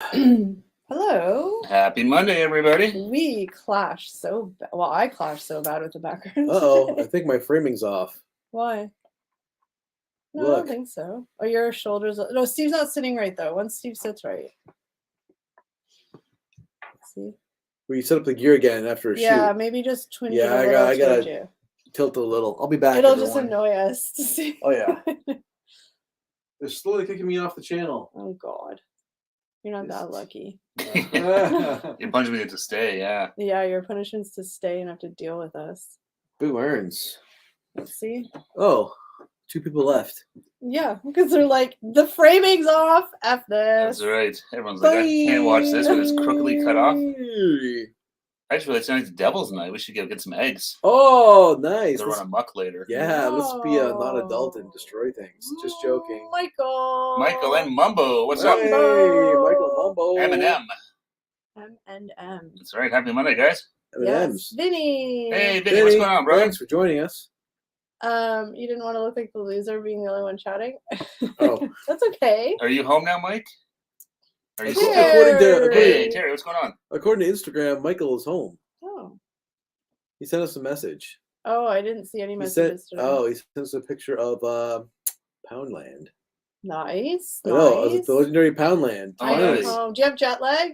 Hello. Happy Monday, everybody. We clash so bad. Well, I clash so bad with the background. Uh-oh, I think my framing's off. Why? No, I Look. don't think so. Oh, your shoulders. No, Steve's not sitting right, though. Once Steve sits right. See? Well, you set up the gear again after a Yeah, shoot. maybe just twinge Yeah, it a little I gotta towards you. tilt it a little. I'll be back, It'll everyone. just annoy us to see. Oh, yeah. They're slowly kicking me off the channel. Oh, God. You're not that lucky. Your punishment is to stay, yeah. Yeah, your punishment's to stay and have to deal with us. Boom earns. Let's see. Oh, 2 people left. Yeah, because they're like, the framing's off. F this. That's right. Everyone's like, I can't watch this when it's crookedly cut off. I just realized tonight's Devil's Night. We should get some eggs. Oh, nice. They'll run amok later. Yeah, let's be a non-adult and destroy things. Just joking. Michael and Mumbo, what's Hey, up? Michael Mumbo. M&M. M&M. That's right. Happy Monday, guys. M&M's. Yes, Vinny. Hey, Vinny, what's going on, bro? Thanks for joining us. You didn't want to look like the loser being the only one chatting? Oh. That's okay. Are you home now, Mike? Are you Terry. Hey, Terry, what's going on? According to Instagram, Michael is home. Oh. He sent us a message. Oh, I didn't see any messages today. He sent us a picture of Poundland. Nice. I know, the legendary Poundland. Oh, Nice. nice. Do you have jet lag?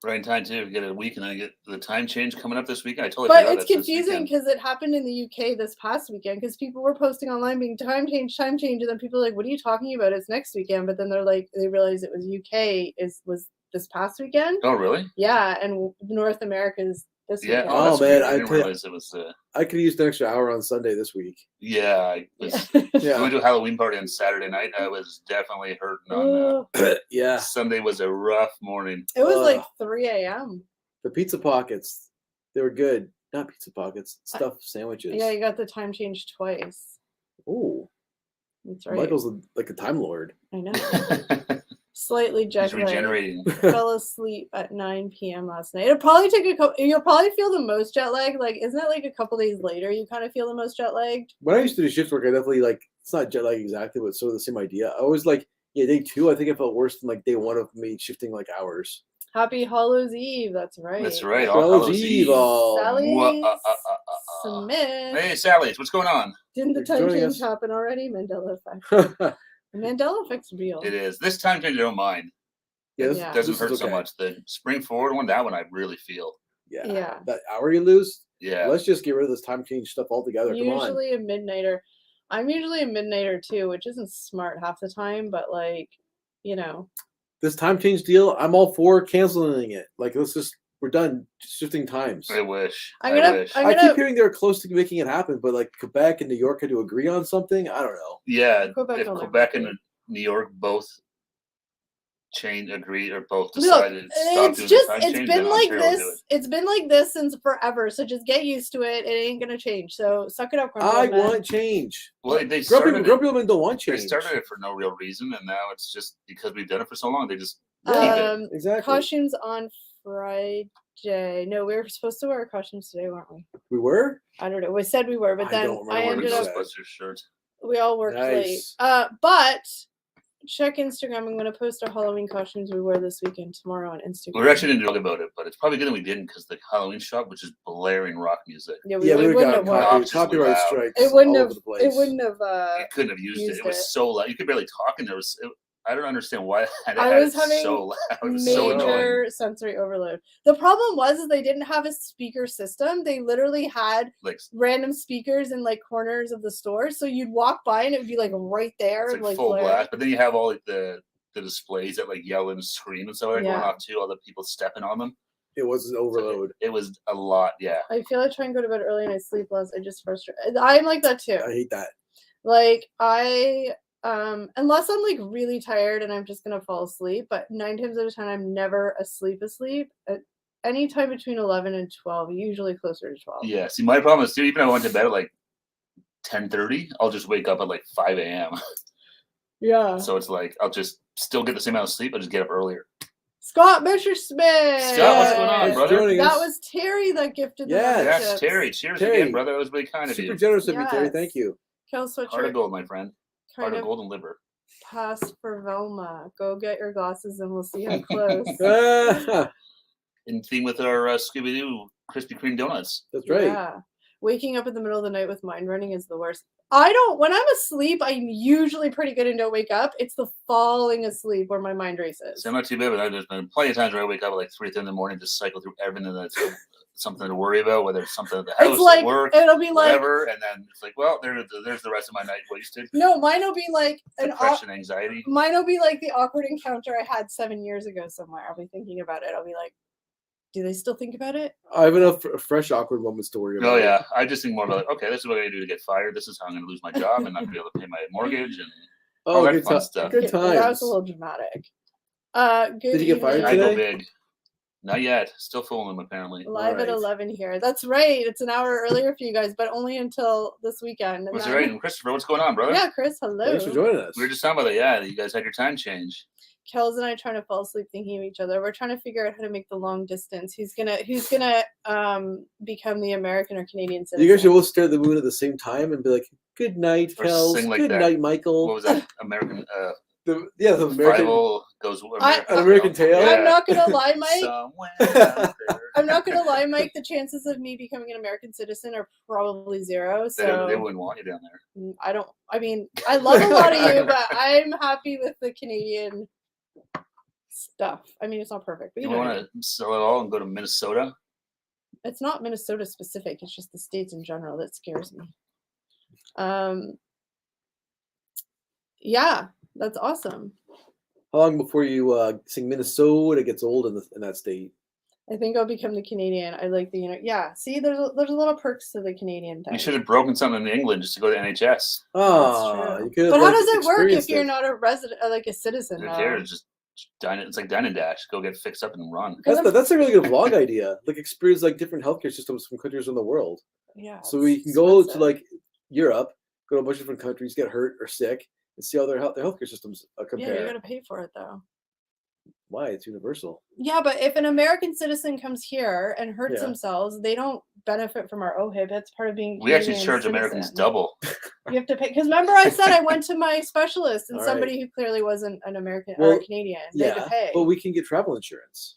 Right in time, too. We get a week and I get the time change coming up this weekend. I totally But forgot it's that's this confusing weekend. because it happened in the UK this past weekend because people were posting online being time change, and then people are like, what are you talking about? It's next weekend. But then they're like, they realize it was UK was this past weekend. Oh, really? Yeah, and North America is this Yeah. weekend. Oh, Oh, that's man, weird. I I didn't tell you- realize it was... I could have used an extra hour on Sunday this week. Yeah, I was... Yeah. We Yeah. went to a Halloween party on Saturday night. I was definitely hurting on Yeah. Sunday was a rough morning. It was like Ugh. 3 a.m. The pizza pockets, they were good. Not pizza pockets, stuffed sandwiches. Yeah, you got the time change twice. Ooh, That's right. Michael's like a time lord. I know. Slightly jet He's lagged. regenerating. Fell asleep at 9 p.m. last night. It'll probably take a couple. You'll probably feel the most jet lag. Like, isn't it like a couple days later you kind of feel the most jet lagged? When I used to do shift work, I definitely it's not jet lag exactly, but sort of the same idea. I always day 2, I think I felt worse than day 1 of me shifting hours. Happy Hallows Eve. That's right. That's right. All All Hallows Eve. Sally Smith. Hey, Sally's, what's going on? Didn't the Thanks for time joining change us. happen already? Mandela effect. The Mandela effect's real. It is. This time change, I don't mind. Yeah, Yeah. It doesn't this hurt is so okay. much. The spring forward one, that one I really feel. Yeah. That hour you lose. Yeah. Let's just get rid of this time change stuff altogether. Come on. Usually a midnighter. I'm usually a midnighter too, which isn't smart half the time, but This time change deal, I'm all for canceling it. We're done shifting times. I wish. I'm I gonna- wish. I'm I gonna- keep hearing they're close to making it happen, but Quebec and New York had to agree on something. I don't know. Yeah. Quebec If will never Quebec do and it. New York both agreed or both Look, decided to stop it's doing just the time it's change, been then like Ontario will do this. it. It's been like this since forever. So just get used to it. It ain't gonna change. So suck it up, Grumpy I Old Man. want change. Well, they started Grumpy it. women don't want They change. started it for no real reason, and now it's just because we've done it for so long. They just Yeah, keep it. exactly. Costumes on Friday. No, we were supposed to wear costumes today, weren't we? We were? I don't know. We said we were, but I then don't remember I what ended we up. said. Ghostbusters shirt. We all worked late. Nice. But check Instagram. I'm gonna post our Halloween costumes we wear this weekend tomorrow on Instagram. We actually didn't talk about it, but it's probably good that we didn't because the Halloween shop was just blaring rock music. Yeah, Yeah, we wouldn't got have worked. Obnoxiously copyright loud. strikes It wouldn't all have. over the place. It wouldn't have. You couldn't have used it. used It was it. so loud. You could barely talk, and I don't understand why I was it having so loud. It was so annoying. Major sensory overload. The problem was is they didn't have a speaker system. They literally had Like random speakers in corners of the store, so you'd walk by and it would be right there it's and like full blare. blast, but then you have all the displays that yell and scream and stuff going Yeah. off too. All the people stepping on them. It was an overload. It was a lot. Yeah. I feel like trying to go to bed early and I sleep less. I just frustrate. I'm like that too. I hate that. Unless I'm really tired and I'm just gonna fall asleep, but 9 times out of 10 I'm never asleep at any time between 11 and 12, usually closer to 12. Yeah. See, my problem is too. Even if I went to bed at 10:30, I'll just wake up at 5 a.m. Yeah. So it's I'll just still get the same amount of sleep. I just get up earlier. Scott Messersmith. Scott, what's going on, Thanks for brother? joining That us. was Terry that gifted the Yeah. memberships. Yes, Terry. Cheers Terry. again, brother. That was really kind of Super you. generous of you, Terry. Yes. Thank you. Kill Heart Switcher of gold, my friend. Heart kind of of gold and liver. Pass for Velma. Go get your glasses and we'll see how close. In theme with our Scooby-Doo Krispy Kreme donuts. That's right. Yeah. Waking up in the middle of the night with mind running is the worst. When I'm asleep, I'm usually pretty good and don't wake up. It's the falling asleep where my mind races. So I'm not too bad, but there's been plenty of times where I wake up at like 3 in the morning, just cycle through everything that's something to worry about, whether it's something at the house, It's like, at work, it'll be whatever, and then it's like, well, there's the rest of my night wasted. No, mine will be like Depression, anxiety. Mine will be like the awkward encounter I had 7 years ago somewhere. I'll be thinking about it. I'll be like, do they still think about it? I have enough fresh awkward moments to worry about. Oh yeah, I just think more about like, okay, this is what I gotta do to get fired. This is how I'm gonna lose my job and not be able to pay my mortgage and all that fun stuff. Good times. That was a little dramatic. Good Did you get fired I today? go big. Not yet. Still fooling them apparently. Live at 11 here. That's right. It's an hour earlier for you guys, but only until this weekend. What's right? And Christopher, what's going on, brother? Yeah, Chris, hello. Thanks for joining us. We were just talking about that. Yeah, you guys had your time change. Kels and I trying to fall asleep thinking of each other. We're trying to figure out how to make the long distance. Who's gonna become the American or Canadian citizen? You guys should both stare at the moon at the same time and be like, "Good night, Or Kels. sing like Good that. night, Michael." What was that? American the American Bible goes An American Tale? I'm not gonna lie, Mike. Somewhere out there. I'm not gonna lie, Mike. The chances of me becoming an American citizen are probably zero. So They wouldn't want you down there. I mean, I love a lot of you, but I'm happy with the Canadian stuff. I mean, it's not perfect, but You want to sell it all and go to Minnesota? it's not Minnesota specific. It's just the states in general that scares me. Yeah, that's awesome. How long before you sing Minnesota gets old in that state? I think I'll become the Canadian. I like the yeah. See, there's a little perks to the Canadian thing. You should have broken something in England just to go to NHS. Oh, you could have, but how like, does it work if experienced you're it. not a resident, like a citizen? Who cares? Just dine. It's like dine and dash. Go get fixed up and run. That's a really good vlog idea. Like experience like different healthcare systems from countries in the world. Yeah. So we can go to like Europe, go to a bunch of different countries, get hurt or sick, and see how their healthcare systems compare. Yeah, you gotta pay for it though. Why? It's universal. Yeah, but if an American citizen comes here and hurts Yeah. themselves, they don't benefit from our OHIP. That's part of being. We actually Canadian charge citizen. Americans double. You have to pay because remember I said I went to my specialist and All somebody who clearly wasn't an American or a Canadian. They had to pay. but we can get travel insurance.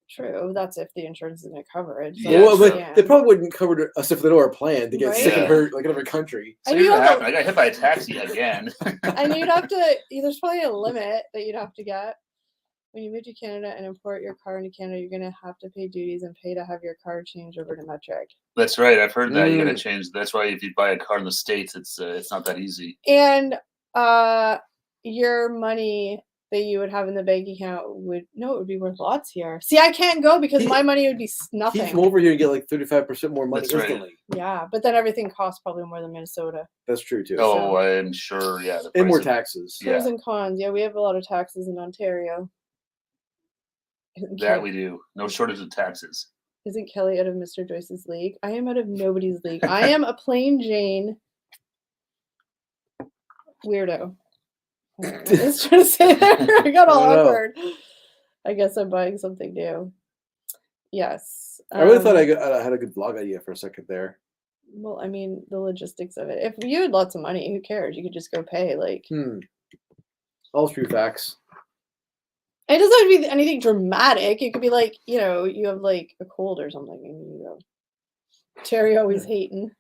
True, that's if the insurance is going to cover it. So Yeah, well, sure. but they probably wouldn't cover us if they know our plan to get Right? sick and Yeah. hurt like in every country. So And here's you what have happened. I got hit by a taxi again. and you'd have to. There's probably a limit that you'd have to get when you move to Canada and import your car into Canada. You're going to have to pay duties and pay to have your car changed over to metric. That's right. I've heard that. You got to change. That's why if you buy a car in the States, it's not that easy. And your money that you would have in the bank account would it would be worth lots here. See, I can't go because my money would be nothing. He come over here and get like 35% more money That's right. instantly. Yeah, but then everything costs probably more than Minnesota. That's true too. Oh, I'm sure. Yeah. The And more price of- taxes. Yeah. Pros and cons. Yeah, we have a lot of taxes in Ontario. That we do. No shortage of taxes. Isn't Kelly out of Mr. Joyce's league? I am out of nobody's league. I am a plain Jane weirdo. I don't know what I was trying to say there. I got all I don't know. awkward. I guess I'm buying something new. Yes. I really thought I had a good vlog idea for a second there. Well, I mean, the logistics of it. If you had lots of money, who cares? You could just go pay. Like, All true facts. it doesn't have to be anything dramatic. It could be like, you have like a cold or something, and you go. Terry always hating.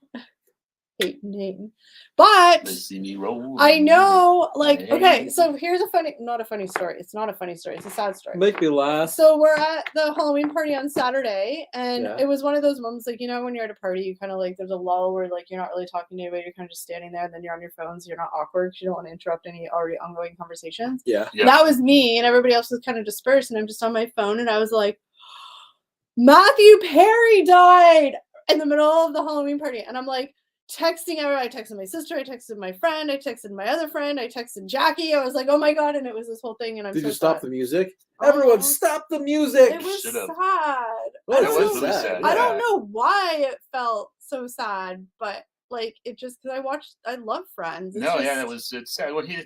But They see me roll. I know, like, okay, Hey. so here's not a funny story. It's not a funny story. It's a sad story. Make me laugh. So we're at the Halloween party on Saturday, and Yeah. it was one of those moments, like, when you're at a party, you kind of like, there's a lull where like you're not really talking to anybody, you're kind of just standing there, and then you're on your phones, you're not awkward because you don't want to interrupt any already ongoing conversations. Yeah. Yeah. That was me, and everybody else was kind of dispersed, and I'm just on my phone, and I was like, Matthew Perry died in the middle of the Halloween party, and I'm like, texting everybody. I texted my sister, I texted my friend, I texted my other friend, I texted Jackie. I was like, oh my god, and it was this whole thing, and I'm Did so you stop sad. the music? Oh. Everyone, stop the music! It was Should've. sad. Well, I That don't was know- really sad. I Yeah. don't know why it felt so sad, but like it just because I love Friends. It's No, yeah, just- it's sad. Well, he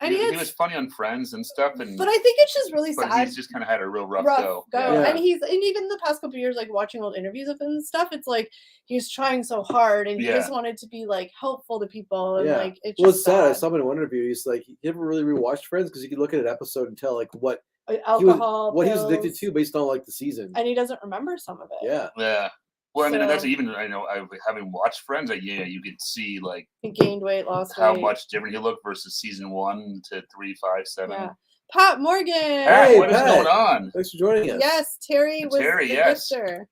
And he was funny on Friends and stuff, and but I think it's just really but sad. he's just kind of had a real rough go. Yeah. And even the past couple of years, like watching old interviews of him and stuff, it's like he's trying so hard and he just wanted to be like helpful to people and like it's just sad. I sad. saw him in one interview. He's like he never really rewatched Friends because you could look at an episode and tell like what alcohol, what he was addicted to based on like the season, and he doesn't remember some of it. Yeah. Well, I mean, that's So- even I know. Having watched Friends, you could see like He gained weight, lost how weight. much different he looked versus season 1 to 3, 5, 7. Yeah. Pat Morgan. Pat, what is Pat. going on? Thanks for joining us. Yes, Terry was Terry, the yes. gifter.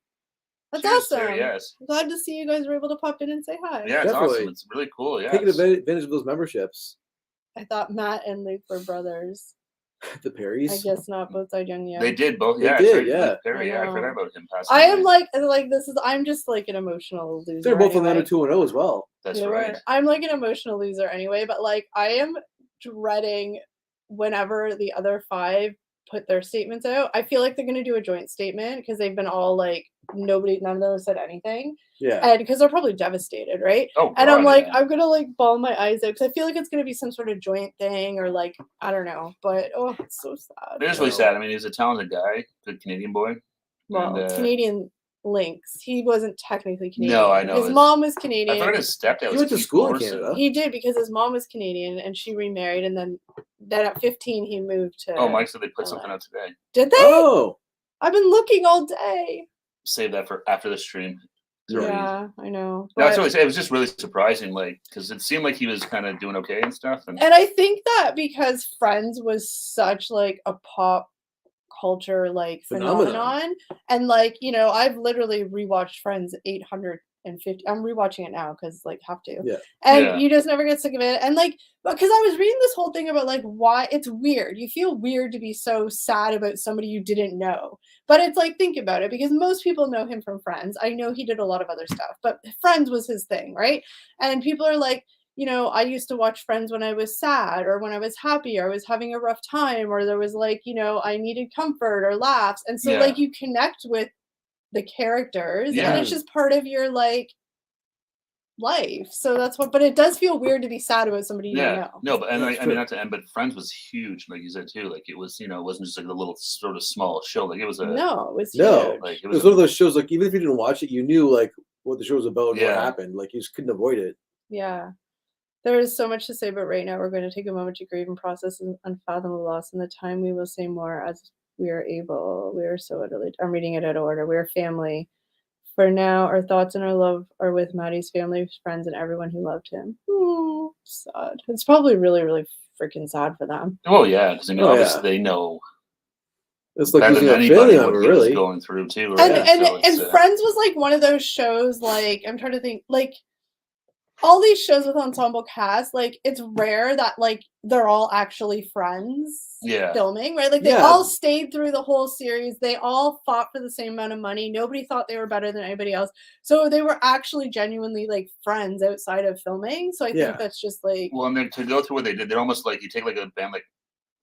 That's Cheers, awesome. Terry, yes. I'm glad to see you guys were able to pop in and say hi. Yeah, it's Definitely. awesome. It's really cool. Yeah. Taking advantage of those memberships. I thought Matt and Luke were brothers. The Perrys. I guess not. Both died young. Yeah. They did both. They Yeah, did, Terry, yeah. Terry, I I know. forgot about him passing I am away. like this is. I'm just like an emotional loser. They're both on the anyway. under 2-0 as well. That's They right. were. I'm like an emotional loser anyway, but like I am dreading whenever the other 5 put their statements out. I feel like they're going to do a joint statement because they've been all like none of them have said anything, Yeah. and because they're probably devastated, right? Oh, And I'm God, like, yeah. I'm gonna like bawl my eyes out because I feel like it's gonna be some sort of joint thing or like I don't know, but oh, it's so sad. It is really sad. I mean, he's a talented guy, good Canadian boy. Well, And, Canadian links. He wasn't technically Canadian. No, I know. His mom was I Canadian. forgot his stepdad He was went to Keith school in Morrison. Canada. He did because his mom was Canadian and she remarried, and then at 15 he moved to. Oh, Mike said they put LA. something out today. Did they? Oh. I've been looking all day. Save that for after the stream. Yeah, I know. No, it's But- really, it was just really surprising, like, because it seemed like he was kind of doing okay and stuff. And And I think that because Friends was such like a pop culture like phenomenon, and like I've literally rewatched Friends 850. I'm rewatching it now because like have to. Yeah. And Yeah. you just never get sick of it. And like because I was reading this whole thing about like why it's weird. You feel weird to be so sad about somebody you didn't know. But it's like think about it because most people know him from Friends. I know he did a lot of other stuff, but Friends was his thing, right? And people are like, I used to watch Friends when I was sad or when I was happy or I was having a rough time or there was like, I needed comfort or laughs. And so like you connect with the characters and it's just part of your like life. So that's what, but it does feel weird to be sad about somebody you don't know. No, but That's I mean true. not to end, but Friends was huge, like you said too. Like it was, it wasn't just like a little sort of small show. Like it was a No, it was No. huge. like It was one of those shows like even if you didn't watch it, you knew like what the show was about and what happened. Like you just couldn't avoid it. Yeah. There is so much to say, but right now we're going to take a moment to grieve and process an unfathomable loss. And the time we will say more as we are able. We are so utterly. I'm reading it out of order. We are family. For now, our thoughts and our love are with Maddie's family, friends, and everyone who loved him. Ooh, sad. It's probably really, really freaking sad for them. Oh yeah, because I mean, obviously they know It's like better losing than a anybody family what member, he was really. going through too. And Right? and, So and it's, Friends was like one of those shows. Like I'm trying to think, like all these shows with ensemble cast. Like it's rare that like they're all actually friends. Yeah. Filming, right? Like they all stayed through the whole series. They all fought for the same amount of money. Nobody thought they were better than anybody else. So they were actually genuinely like friends outside of filming. So I think that's just like well, and then to go through what they did, they're almost like you take like a band like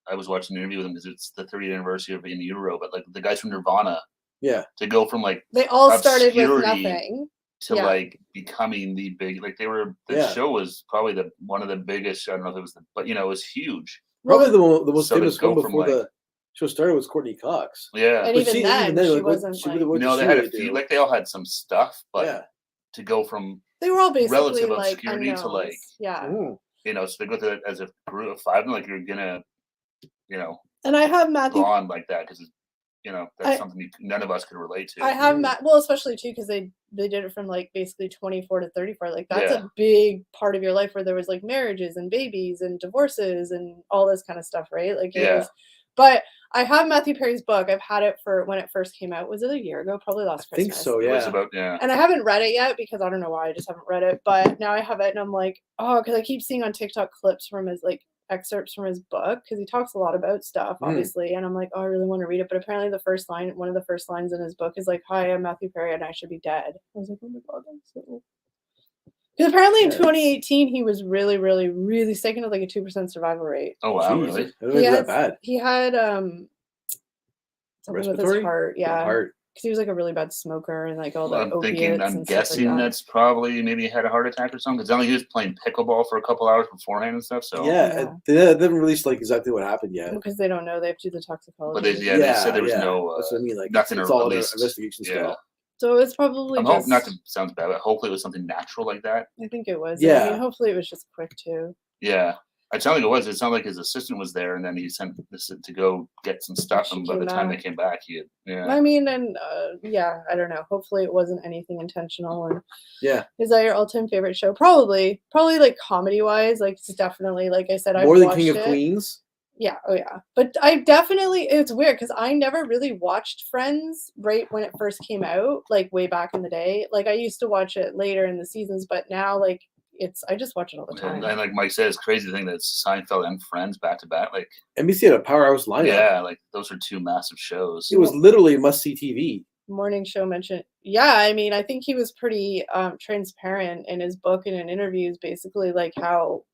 I was watching an interview with them because it's the 30th anniversary of In Utero, but like the guys from Nirvana, to go from like they all started with obscurity nothing to like becoming the big, like they were. The show was probably one of the biggest. I don't know if it was, but it was huge. Probably the most So to famous go one from, before like- the show started was Courtney Cox. Yeah, and But even she- then, even then, she like, what- wasn't she like, would've- what no, did they she had a really few. do? Like they all had some stuff, but to go from they were all basically relative like obscurity to, unknowns. like, yeah. So they go through that as a group of 5, and like you're gonna, And I have Matthew. bond like that because that's something none of us could relate to. I have well, especially too because they did it from like basically 24 to 34. Like that's a big part of your life where there was like marriages and babies and divorces and all this kind of stuff, right? Like it was, but I have Matthew Perry's book. I've had it for when it first came out. Was it a year ago? Probably last I think Christmas. so. It Yeah. was about And I haven't read it yet because I don't know why. I just haven't read it. But now I have it, and I'm like, oh, because I keep seeing on TikTok clips from his like excerpts from his book because he talks a lot about stuff, obviously. And I'm like, oh, I really want to read it. But apparently, one of the first lines in his book is like, "Hi, I'm Matthew Perry, and I should be dead." I was like, oh my god, that's so. Because apparently in 2018 he was really, really, really sick and had like a 2% survival rate. Oh wow, Jeez, really? I don't think it's that bad. He had something with his Respiratory? heart. Yeah. Heart. because he was like a really bad smoker and like all the opiates I'm and guessing stuff like that. that's probably maybe he had a heart attack or something. Because only he was playing pickleball for a couple hours beforehand and stuff. So Yeah, they haven't released like exactly what happened yet. Because they don't know, they have to do the toxicology. But they said there was no. That's what I mean. Like nothing. it's all under least, investigation still. So it's probably I'm just. hoping not to sound bad, but hopefully it was something natural like that. I think it was. Yeah. I mean, hopefully it was just quick too. Yeah. It sounded like it was. It sounded like his assistant was there, and then he sent this to go get some stuff. And by the time they came back, he had, I mean, and I don't know. Hopefully, it wasn't anything intentional. And is that your all-time favorite show? Probably like comedy-wise. Like it's definitely, like I said, more than King of Queens. Yeah, oh yeah. But I definitely, it's weird because I never really watched Friends right when it first came out, like way back in the day. Like I used to watch it later in the seasons, but now like. I just watch it all the time. And like Mike said, it's crazy thing that Seinfeld and Friends back to back. Like NBC had a powerhouse lineup. Yeah, like those are two massive shows. It was literally must-see TV. Morning show mentioned. Yeah, I mean, I think he was pretty transparent in his book and in interviews, basically like how,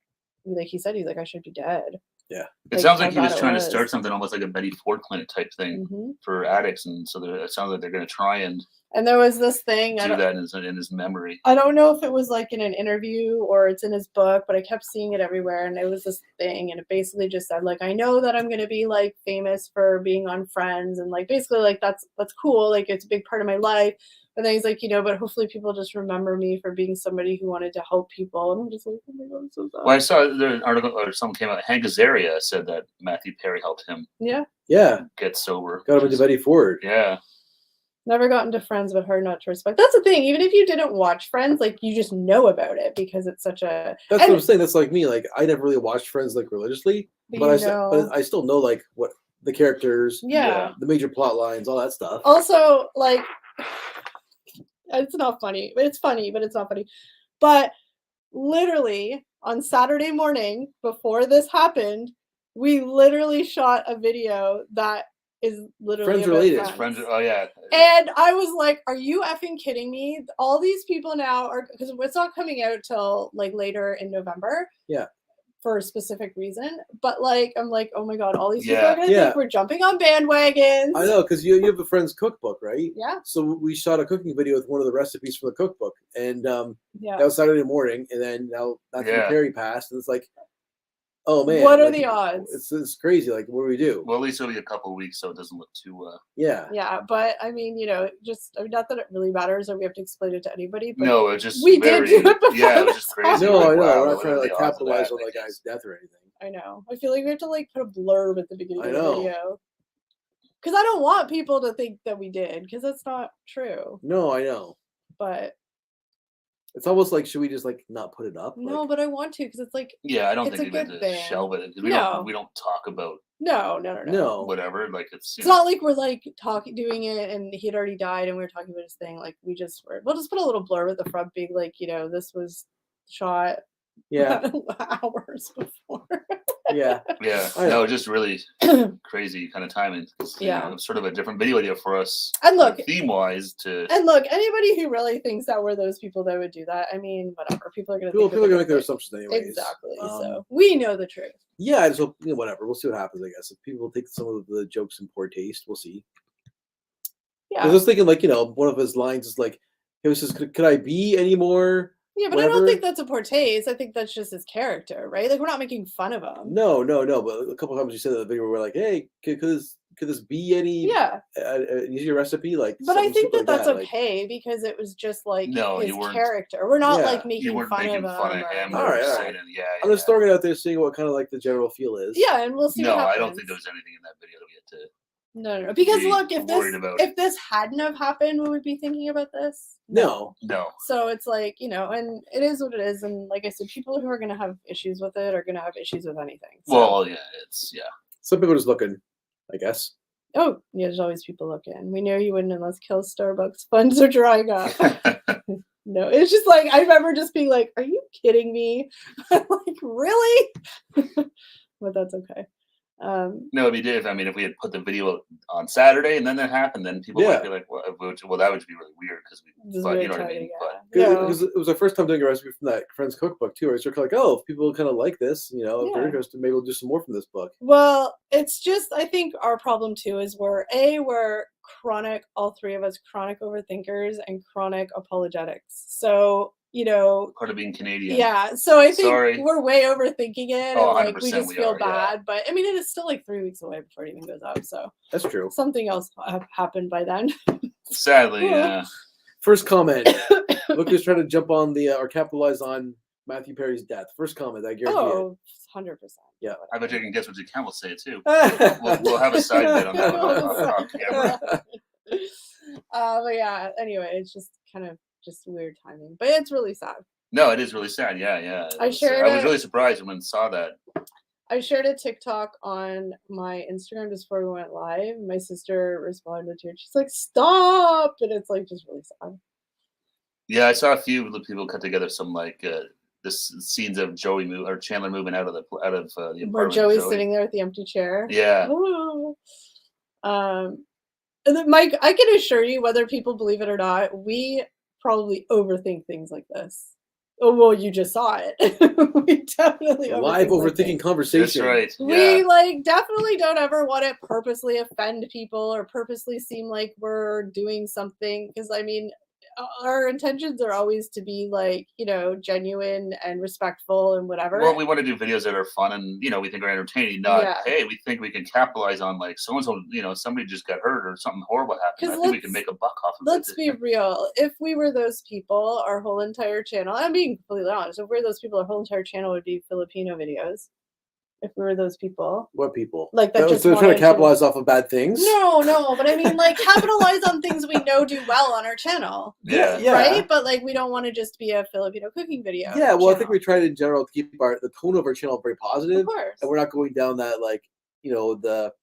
like he said, he's like, I should be dead. Yeah. It sounds like he was trying to start something almost like a Betty Ford clinic type thing for addicts, and so it sounds like they're going to try and. And there was this thing. Do that in his memory. I don't know if it was like in an interview or it's in his book, but I kept seeing it everywhere. And it was this thing. And it basically just said, like, I know that I'm going to be like famous for being on Friends. And like, basically like, that's cool. Like it's a big part of my life. And then he's like, but hopefully people just remember me for being somebody who wanted to help people. And I'm just like, oh my God, I'm so sad. Well, I saw an article or something came out. Hank Azaria said that Matthew Perry helped him. Yeah. Get sober. Got him into Betty Ford. Yeah. Never got into Friends, but hard not to respect. That's the thing. Even if you didn't watch Friends, like you just know about it because it's such a. That's what I'm saying. That's like me. Like I never really watched Friends like religiously, but I still know like what the characters, the major plot lines, all that stuff. Also, like, it's not funny. It's funny, but it's not funny. But literally on Saturday morning before this happened, we literally shot a video that is literally Friends related. Friends. Oh yeah. And I was like, "Are you effing kidding me? All these people now are because it's not coming out till like later in November." Yeah. For a specific reason, but like I'm like, oh my God, all these people are gonna think we're jumping on bandwagons. I know, because you have a Friends cookbook, right? Yeah. So we shot a cooking video with one of the recipes from the cookbook, and that was Saturday morning, and then now Matthew Perry passed, and it's like, oh man, what are the odds? It's crazy. Like, what do we do? Well, at least it'll be a couple of weeks, so it doesn't look too. Yeah, but I mean, not that it really matters, or we have to explain it to anybody. But no, it just we did do it before. Yeah, it was just crazy. No, like, I know. wow, we're not trying to like capitalize on the guy's death or anything. I know. I feel like we have to like put a blurb at the beginning of the video. Because I don't want people to think that we did, because that's not true. No, I know. But it's almost like, should we just like not put it up? No, but I want to, because it's like I don't think we need to shelve it. We don't talk about no whatever. Like it's not like we're like doing it and he'd already died and we were talking about his thing. Like we'll just put a little blurb at the front being like, this was shot hours before. Yeah. No, just really crazy kind of timing. It was sort of a different video idea for us. And look, theme-wise anybody who really thinks that we're those people that would do that, I mean, whatever. People are going to make their assumptions anyways. Exactly. So we know the truth. Yeah, so whatever. We'll see what happens, I guess. If people take some of the jokes in poor taste, we'll see. Yeah. I was thinking, like, one of his lines is like, it was just, could I be any more? Yeah, but whatever? I don't think that's a poor taste. I think that's just his character, right? Like, we're not making fun of him. No. But a couple of times you said in the video, we're like, hey, could this be any easier recipe? Like, but I think that's okay because it was just like his character. We're not like making fun of him. All right. I'm just throwing it out there, seeing what kind of like the general feel is. Yeah, and we'll see. No, what happens. I don't think there was anything in that video that we had to. No. Because look, if this hadn't have happened, would we be thinking about this? No. So it's like, and it is what it is. And like I said, people who are going to have issues with it are going to have issues with anything. So. Well, some people are just looking, I guess. Oh, yeah, there's always people looking. We knew you wouldn't unless Kill's Starbucks funds are drying up. No, it's just like, I remember just being like, are you kidding me? I'm like, really? But that's okay. No, we did. I mean, if we had put the video on Saturday and then that happened, then people might be like, well, that would be really weird because you know what I mean? Because it was our first time doing a recipe from that Friends cookbook too. Right? So we're like, if people kind of like this, if they're interested, maybe we'll do some more from this book. Well, it's just, I think our problem too is we're all three of us, chronic overthinkers and chronic apologetics. So, you know, part of being Canadian. Yeah. So I think we're way overthinking it. Oh, and like we just feel bad. But I mean, it is still like 3 weeks away before it even goes up. So that's true. Something else happened by then. Sadly, yeah. First comment. Lucas trying to jump on the or capitalize on Matthew Perry's death. First comment, I guarantee it. 100%. Yeah. I bet you can guess what Ken will say too. we'll have a side bit on that one off camera. But yeah, anyway, it's just kind of just weird timing. But it's really sad. No, it is really sad. Yeah. I was really surprised when I saw that. I shared a TikTok on my Instagram just before we went live. My sister responded to it. She's like, "Stop!" And it's like just really sad. Yeah, I saw a few people cut together some like the scenes of Chandler moving out of the apartment. Where Joey's sitting there with the empty chair. Yeah. Ooh. And then Mike, I can assure you, whether people believe it or not, we probably overthink things like this. Oh, well, you just saw it. We definitely live overthinking conversation. That's right. We like definitely don't ever want to purposely offend people or purposely seem like we're doing something. Because I mean, our intentions are always to be like, you know, genuine and respectful and whatever. Well, we want to do videos that are fun and, you know, we think are entertaining. Not, hey, we think we can capitalize on like so-and-so, you know, somebody just got hurt or something horrible happened. I think we can make a buck off of it. Let's be real. If we were those people, our whole entire channel, I'm being completely honest, if we're those people, our whole entire channel would be Filipino videos. If we were those people. What people? Like that just they're trying to capitalize off of bad things? No, but I mean like capitalize on things we know do well on our channel. Yeah. Right? But like we don't want to just be a Filipino cooking video. Yeah, well, I think we tried in general to keep the tone of our channel very positive. Of course. And we're not going down that like, you know, the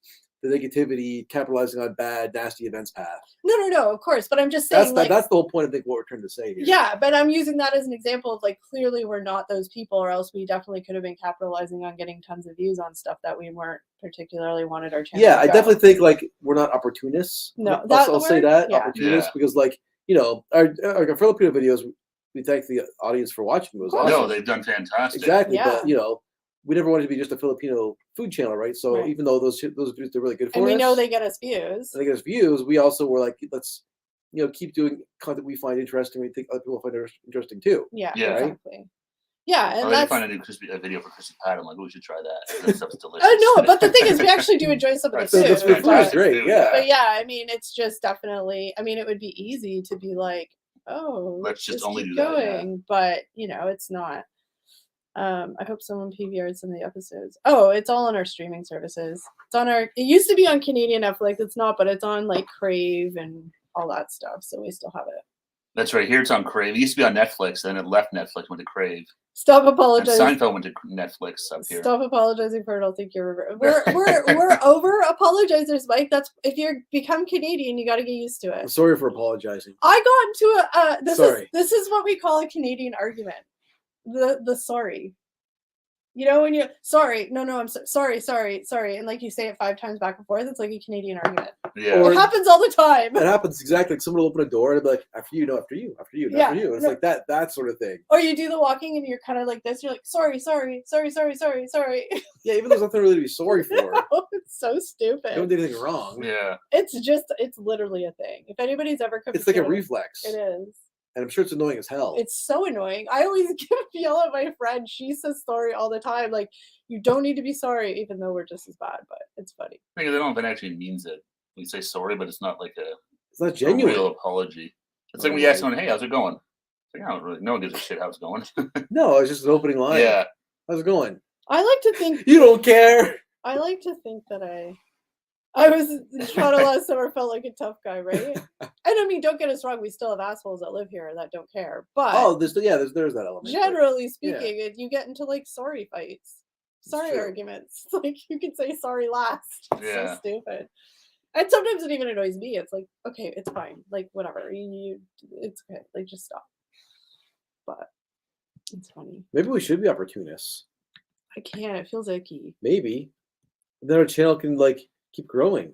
negativity, capitalizing on bad, nasty events path. No, of course. But I'm just saying that's the whole point, I think, what we're trying to say here. Yeah, but I'm using that as an example of like clearly we're not those people, or else we definitely could have been capitalizing on getting tons of views on stuff that we weren't particularly wanted our channel. Yeah, I definitely think like we're not opportunists. No, I'll say that. Yeah. Opportunists, because like, you know, our Filipino videos, we thank the audience for watching those. Awesome. No, they've done fantastic. Exactly. Yeah. But you know, we never wanted to be just a Filipino food channel, right? So even though those videos are really good for us, and we know they get us views. And they get us views. We also were like, let's, you know, keep doing content we find interesting. We think other people find it interesting too. Yeah, exactly. Yeah, and I find a video for crispy pat. I'm like, we should try that. That stuff's delicious. No, but the thing is, we actually do enjoy some of the food. The food is great. Yeah, but yeah, I mean, it's just definitely. I mean, it would be easy to be like, oh, let's just only keep do going. that. Yeah. But you know, it's not. I hope someone PVR'd some of the episodes. Oh, it's all on our streaming services. It's on our. It used to be on Canadian Netflix. It's not, but it's on like Crave and all that stuff. So we still have it. That's right. Here it's on Crave. It used to be on Netflix, then it left Netflix, went to Crave. Stop apologizing. And Seinfeld went to Netflix up here. Stop apologizing for it. I don't think you're. We're over apologizers, Mike. That's if you become Canadian, you got to get used to it. I'm sorry for apologizing. I got into this is what we call a Canadian argument. The sorry. You know, when you're sorry, no, I'm sorry, and like you say it 5 times back and forth, it's like a Canadian argument. Yeah, it happens all the time. It happens exactly like someone will open a door and be like, after you, no, after you, after you, after you. It's like that sort of thing. Or you do the walking and you're kind of like this. You're like, sorry. Yeah, even though there's nothing really to be sorry for. No, it's so stupid. You don't do anything wrong. Yeah, it's literally a thing. If anybody's ever come, it's like a reflex. It is. And I'm sure it's annoying as hell. It's so annoying. I always yell at my friend. She says sorry all the time. Like, you don't need to be sorry, even though we're just as bad. But it's funny. I think they don't know if it actually means it. We say sorry, but it's not like it's not genuine. A real apology. It's like when you ask someone, "Hey, how's it going?" It's like, I don't really. No one gives a shit how it's going. No, it's just an opening line. Yeah. How's it going? I like to think you don't care. I like to think that I was trying to last summer felt like a tough guy, right? And I mean, don't get us wrong, we still have assholes that live here that don't care. But there's that element. Generally speaking, you get into like sorry fights, sorry arguments. Like you can say sorry last. It's so stupid. And sometimes it even annoys me. It's like, okay, it's fine. Like whatever. It's okay. Like just stop. But it's funny. Maybe we should be opportunists. I can't. It feels icky. Maybe. Then our channel can like keep growing.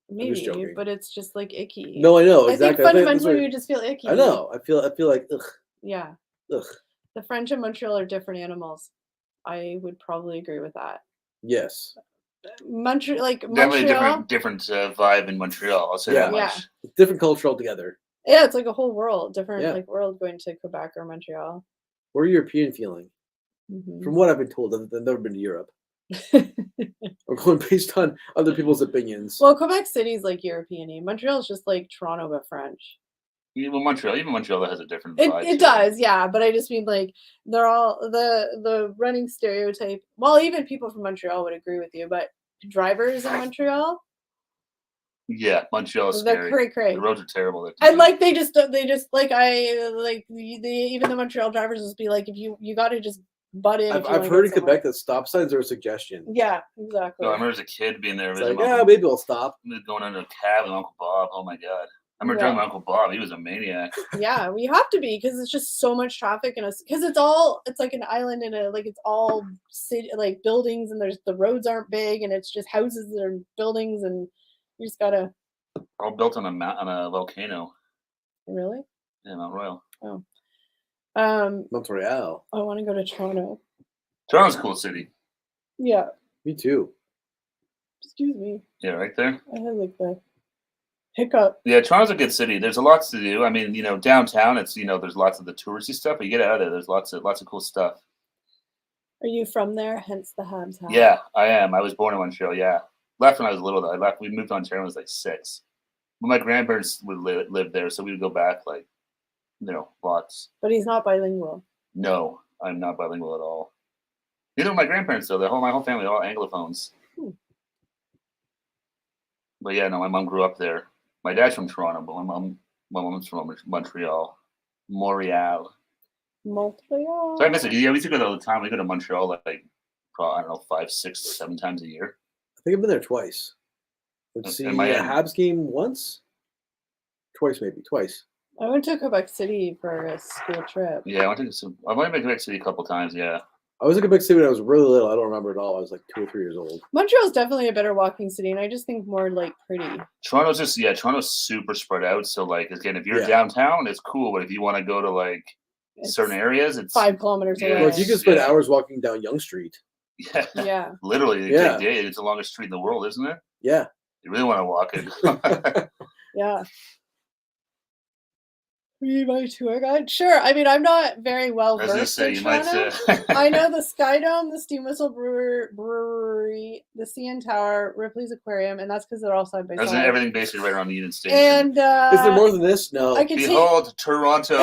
Maybe, but it's just like icky. No, I know exactly. I think fundamentally you just feel icky. I know. I feel like ugh. Yeah. Ugh. The French and Montreal are different animals. I would probably agree with that. Yes. Definitely a different vibe in Montreal. I'll say that much. Different culture altogether. Yeah, it's like a whole world, different world going to Quebec or Montreal. We're European feeling. From what I've been told, I've never been to Europe. I'm going based on other people's opinions. Well, Quebec City's like European-y. Montreal's just like Toronto but French. Even Montreal has a different vibe. It does, yeah. But I just mean like they're all the running stereotype. Well, even people from Montreal would agree with you, but drivers in Montreal. Yeah, Montreal is scary. They're cray. The roads are terrible. And like they just like even the Montreal drivers just be like, if you got to just butt in. I've heard in Quebec that stop signs are a suggestion. Yeah, exactly. No, I remember as a kid being there. It's like, maybe I'll stop. Going under a cab with Uncle Bob. Oh my god. I remember driving Uncle Bob. He was a maniac. Yeah, we have to be because it's just so much traffic and because it's like an island in it's all city like buildings and the roads aren't big and it's just houses and buildings and you just gotta. All built on a volcano. Really? Yeah, Mount Royal. Oh. Montreal. I want to go to Toronto. Toronto's a cool city. Yeah. Me too. Excuse me. Yeah, right there. I had like the hiccup. Yeah, Toronto's a good city. There's a lot to do. I mean, downtown, it's there's lots of the touristy stuff, but you get out of there, there's lots of cool stuff. Are you from there? Hence the Habs hat. Yeah, I am. I was born in Montreal. Yeah, left when I was little though. I left. We moved to Ontario when I was like 6. But my grandparents would live there, so we would go back like, lots. But he's not bilingual. No, I'm not bilingual at all. Neither are my grandparents though. My whole family are all Anglophones. But yeah, no, my mom grew up there. My dad's from Toronto, but my mom's from Montreal. Montreal. So I miss it. Yeah, we used to go there all the time. We go to Montreal like probably, I don't know, 5, 6, 7 times a year. I think I've been there twice. Let's see. Habs game once? Twice. I went to Quebec City for a school trip. Yeah, I went to Quebec City a couple times, yeah. I was in Quebec City when I was really little. I don't remember it all. I was like 2 or 3 years old. Montreal's definitely a better walking city, and I just think more like pretty. Toronto's super spread out. So like again, if you're downtown, it's cool. But if you want to go to like certain areas, it's 5 kilometers away. Like you can spend hours walking down Yonge Street. Yeah. Yeah. Literally, it's the longest street in the world, isn't it? Yeah. You really want to walk it. Yeah. Be my tour guide? Sure. I mean, I'm not very well versed in Toronto. I know the Sky Dome, the Steam Whistle Brewery, the CN Tower, Ripley's Aquarium, and that's because they're all side by side. Everything basically right around the Union Station. And is there more than this? No. Behold, Toronto.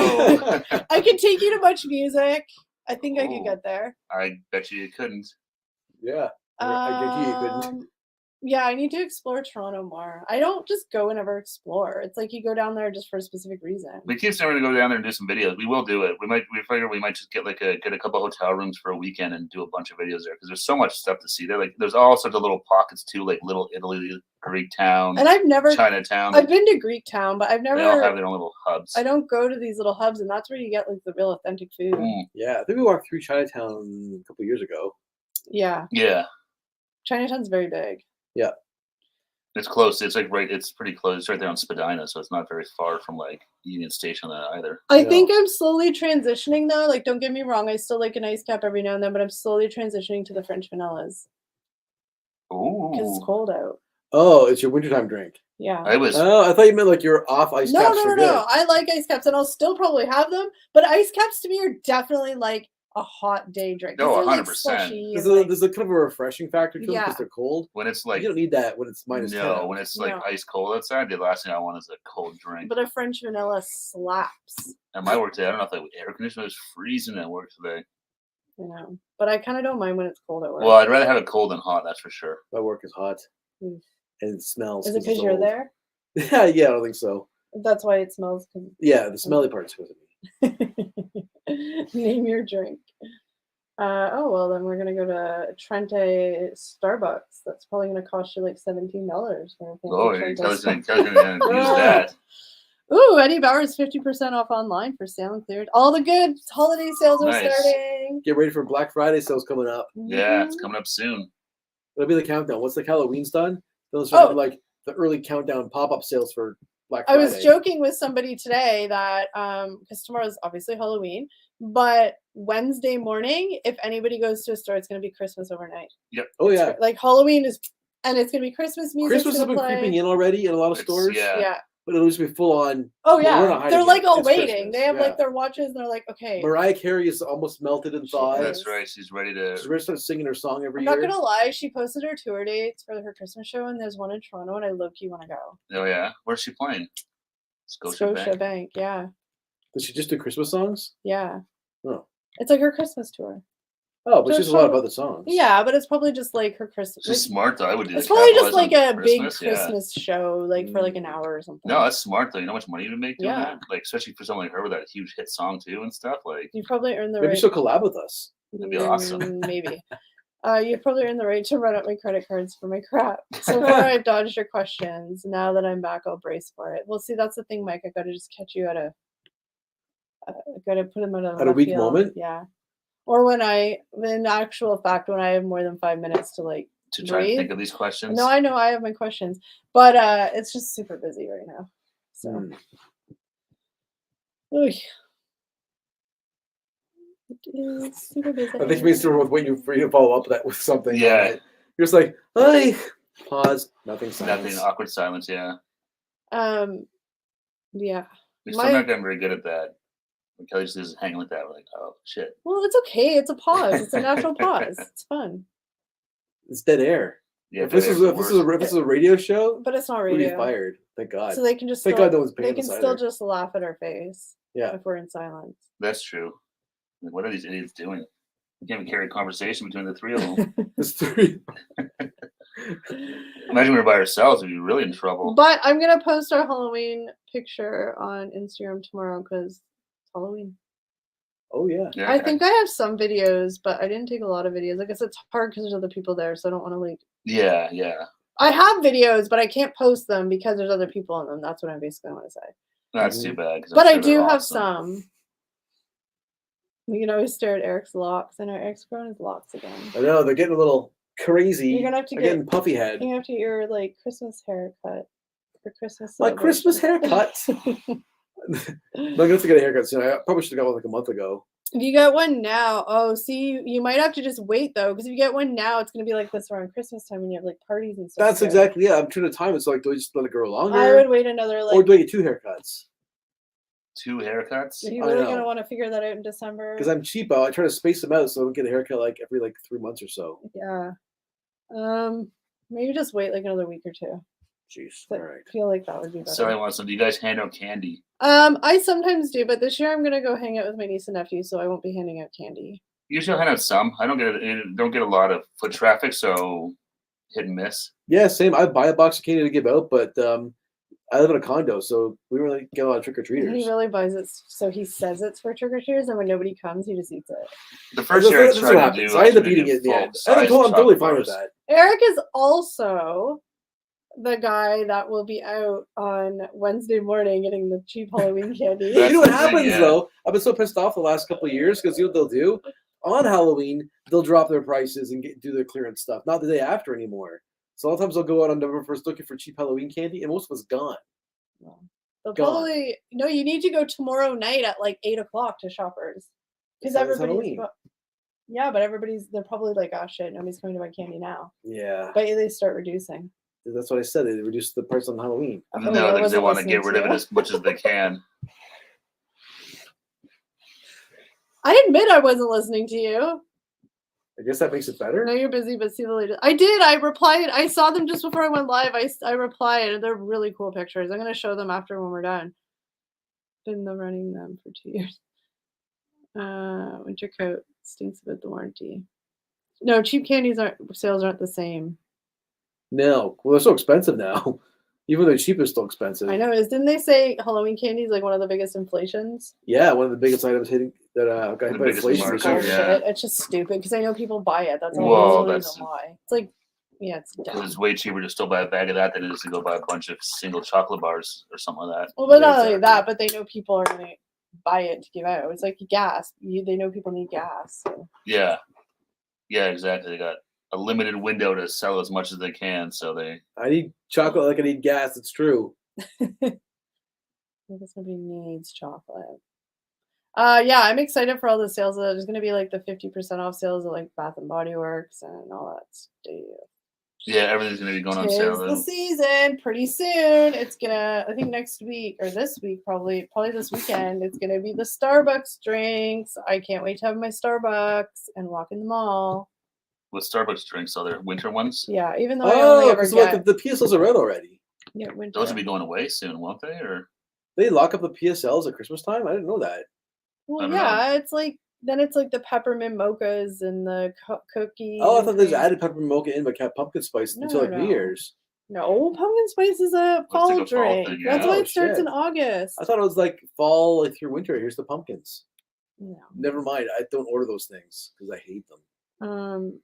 I could take you to Much Music. I think I could get there. I bet you couldn't. Yeah. I guarantee you couldn't. Yeah, I need to explore Toronto more. I don't just go and ever explore. It's like you go down there just for a specific reason. We keep starting to go down there and do some videos. We will do it. We figure we might just get get a couple of hotel rooms for a weekend and do a bunch of videos there because there's so much stuff to see there. Like there's all sorts of little pockets too, like Little Italy, Greek Town, and I've never Chinatown. I've been to Greek Town, but I've never. They all have their own little hubs. I don't go to these little hubs, and that's where you get like the real authentic food. Yeah, I think we walked through Chinatown a couple of years ago. Yeah. Yeah. Chinatown's very big. Yeah. It's close. It's like it's pretty close. It's right there on Spadina, so it's not very far from like Union Station either. I think I'm slowly transitioning though. Like, don't get me wrong, I still like an ice cap every now and then, but I'm slowly transitioning to the French vanillas. Ooh. Because it's cold out. Oh, it's your wintertime drink. Yeah. Oh, I thought you meant like you're off ice caps. No. I like ice caps, and I'll still probably have them. But ice caps to me are definitely like a hot day drink. No, 100%. There's a kind of a refreshing factor to them because they're cold. When it's like you don't need that when it's minus 10. When it's like ice cold outside, the last thing I want is a cold drink. But a French vanilla slaps. At my work today, I don't know if the air conditioner is freezing at work today. I know, but I kind of don't mind when it's cold at work. Well, I'd rather have it cold than hot. That's for sure. My work is hot, and it smells. Is it because you're there? Yeah, I don't think so. That's why it smells. Yeah, the smelly part's with me. Name your drink. Well, then we're gonna go to Trente Starbucks. That's probably gonna cost you like $17. Oh, you're telling use that. Ooh, Eddie Bauer's 50% off online for sale included. All the good holiday sales are starting. Get ready for Black Friday sales coming up. Yeah, it's coming up soon. It'll be the countdown. Once the Halloween's done, they'll start like the early countdown pop-up sales for Black Friday. I was joking with somebody today that because tomorrow's obviously Halloween, But Wednesday morning, if anybody goes to a store, it's going to be Christmas overnight. Yep. Oh yeah. Like Halloween is, and it's going to be Christmas music. Christmas has been creeping in already in a lot of stores. Yeah. But it'll just be full on. Oh yeah, they're like all waiting. Christmas. They have like their watches, and they're like, okay. Mariah Carey is almost melted in thought. That's right. She's ready to start singing her song every year. year. I'm not gonna lie, she posted her tour dates for her Christmas show, and there's one in Toronto, and I low-key want to go. Oh yeah, where's she playing? Scotiabank. Yeah. Does she just do Christmas songs? Yeah. Oh. It's like her Christmas tour. Oh, but she's a lot of other songs. Yeah, but it's probably just like her Christmas. She's smart though. I would do. It's probably just like a big Christmas show, like for like an hour or something. No, that's smart though. You know how much money you would make doing that? Like especially for someone like her with that huge hit song too and stuff. Like you probably earn the maybe right. she'll collab with us. That'd be awesome. Maybe. You probably earn the right to run up my credit cards for my crap. So far, I've dodged your questions. Now that I'm back, I'll brace for it. Well, see, that's the thing, Mike. I got to just catch you at a. Got to put him at a weak moment. Yeah. Or when in actual fact, when I have more than 5 minutes to like to try and think of these questions. No, I know I have my questions, but it's just super busy right now. So, it is super busy. I think we were waiting for you to follow up that with something. Yeah, you're just like, hey, pause, nothing. Silence. Nothing. Awkward silence. Yeah. Yeah. We're still not getting very good at that. Kelly just is hanging like that. We're like, oh shit. Well, it's okay. It's a pause. It's a natural pause. It's fun. It's dead air. Yeah. If this is a radio show, but it's not radio. We'd be fired. Thank God. So they can just thank God no one's paying. They can still just laugh at our face. Yeah. If we're in silence. That's true. Like, what are these idiots doing? You can't even carry a conversation between the three of them. There's three. Imagine we were by ourselves, we'd be really in trouble. But I'm gonna post our Halloween picture on Instagram tomorrow because it's Halloween. Oh yeah. I think I have some videos, but I didn't take a lot of videos. I guess it's hard because there's other people there, so I don't want to like. Yeah. I have videos, but I can't post them because there's other people in them. That's what I basically want to say. That's too bad. But I do have some. We can always stare at Eric's locks. I know Eric's growing his locks again. I know they're getting a little crazy. You're gonna have to getting puffy head. You have to get your like Christmas haircut for Christmas. My Christmas haircut. I'm gonna have to get a haircut soon. I probably should have got one like a month ago. If you get one now, you might have to just wait though, because if you get one now, it's gonna be like this around Christmas time when you have like parties and stuff. That's exactly I'm trying to time it. So like, do I just let it grow longer? I would wait another or do I get 2 haircuts? 2 haircuts? Are you really gonna want to figure that out in December? Because I'm cheap. I try to space them out so I don't get a haircut like every 3 months or so. Yeah. Maybe just wait like another week or 2. Jeez. All right. I feel like that would be better. So I want some. Do you guys hand out candy? I sometimes do, but this year I'm gonna go hang out with my niece and nephew, so I won't be handing out candy. Usually I hand out some. I don't get a lot of foot traffic, so hit and miss. Yeah, same. I buy a box of candy to give out, but I live in a condo, so we really get a lot of trick or treaters. He really buys it, so he says it's for trick or treaters, and when nobody comes, he just eats it. The first year I tried to do, I end up eating it in the end. I'm totally fine with that. Eric is also the guy that will be out on Wednesday morning getting the cheap Halloween candy. You know what happens though? I've been so pissed off the last couple of years because you know what they'll do? On Halloween, they'll drop their prices and do their clearance stuff. Not the day after anymore. So a lot of times they'll go out on November 1st looking for cheap Halloween candy, and most of it's gone. They'll probably you need to go tomorrow night at like 8:00 to Shoppers because everybody's. Yeah, but they're probably like, oh shit, nobody's coming to buy candy now. Yeah. But they start reducing. That's what I said. They reduced the price on Halloween. No, they want to get rid of it as much as they can. I admit I wasn't listening to you. I guess that makes it better. No, you're busy, but see the latest. I did. I replied. I saw them just before I went live. I replied. They're really cool pictures. I'm going to show them after when we're done. Been running them for 2 years. Winter coat stinks about the warranty. No, cheap candies sales aren't the same. No, well, they're so expensive now. Even though cheap is still expensive. I know. Didn't they say Halloween candy is like one of the biggest inflations? Yeah, one of the biggest items hitting that got hit by inflation. It's just stupid because I know people buy it. That's all. That's why. It's like, yeah, it's dumb. It's way cheaper to still buy a bag of that than it is to go buy a bunch of single chocolate bars or something like that. Well, but not only that, but they know people are going to buy it to give out. It's like gas. They know people need gas. So. Yeah. Yeah, exactly. They got a limited window to sell as much as they can, so I need chocolate like I need gas. It's true. I guess nobody needs chocolate. Yeah, I'm excited for all the sales. There's gonna be like the 50% off sales at like Bath and Body Works and all that stuff. Yeah, everything's gonna be going on Tis sale the though. season. Pretty soon, it's gonna. I think next week or this week, probably this weekend. It's gonna be the Starbucks drinks. I can't wait to have my Starbucks and walk in the mall. With Starbucks drinks, are there winter ones? Yeah, even though I only ever so get like the PSLs are out already. yeah, winter. Those will be going away soon, won't they? Or They lock up the PSLs at Christmas time. I didn't know that. Well, I don't yeah, it's like then it's like the peppermint mochas and the cookies. Oh, I and thought they just cream. added peppermint mocha in, but kept pumpkin spice No, until like New no. Year's. No, pumpkin spice is a Well, it's fall like a fall drink. thing, That's yeah. why Oh, it starts in shit. August. I thought it was like fall, like through winter. Here's the pumpkins. No. Never mind. I don't order those things because I hate them.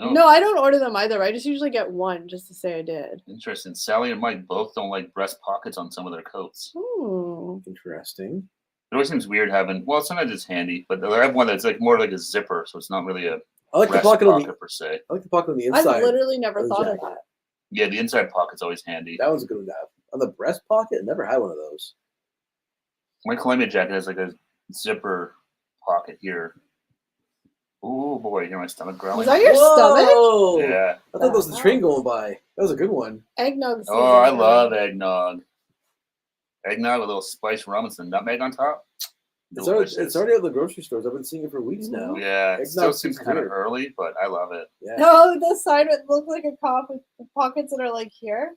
No, I don't order them either. I just usually get one just to say I did. Interesting. Sally and Mike both don't like breast pockets on some of their coats. Ooh. Interesting. It always seems weird having. Well, sometimes it's handy, but I have one that's like more like a zipper, so it's not really a I like the breast pocket on pocket the. per se. I like the pocket on the I've inside. literally never of the thought of jacket. that. Yeah, the inside pocket's always handy. That was a good one to have. On the breast pocket, I never had one of those. My Columbia jacket has like a zipper pocket here. Oh boy, you hear my stomach growling? Was that your stomach? Whoa! Yeah. I thought that was the train going by. That was a good one. Eggnog. Oh, season, I girl. love eggnog. Eggnog with a little spiced rum and some nutmeg on top. It's Delicious. already at the grocery stores. I've been seeing it for weeks now. Yeah, it Eggnog still seems seems kind of weird. early, but I love it. Yeah. No, the side it looks like a cop with the pockets that are like here.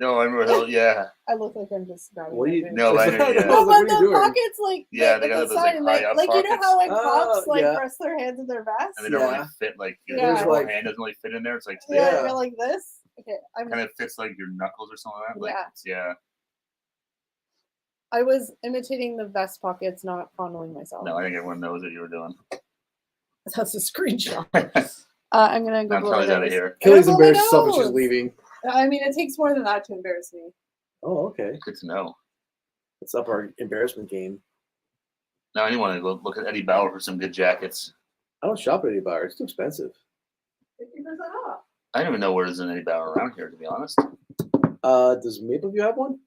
No, I remember. Yeah, I look like I'm just grabbing. What do my you? food. No, I know, yeah. No, What are but you the doing? pockets like Yeah, the, they got the those, side like, and they, high up like you know pockets. how like Oh, cops like yeah. press their hands in their vest. and they don't really Yeah. fit like your Yeah. whole Like- hand doesn't really fit in there. It's like Yeah, Yeah. you're like this. Okay, kind of fits like your knuckles or something like that. Like, yeah. I was imitating the vest pockets, not fondling myself. No, I think everyone knows what you were doing. That's a screenshot. Now I'm gonna go. blow Kelly's my out of nose. here. Kelly's I don't blow my embarrassed herself and she's nose. leaving. I mean, it takes more than that to embarrass me. Oh, okay. Good to know. Let's up our embarrassment game. Now I want to go look at Eddie Bauer for some good jackets. I don't shop at Eddie Bauer. It's too expensive. 50% off. I don't even know where there's an Eddie Bauer around here, to be honest. Does Mapleview have one?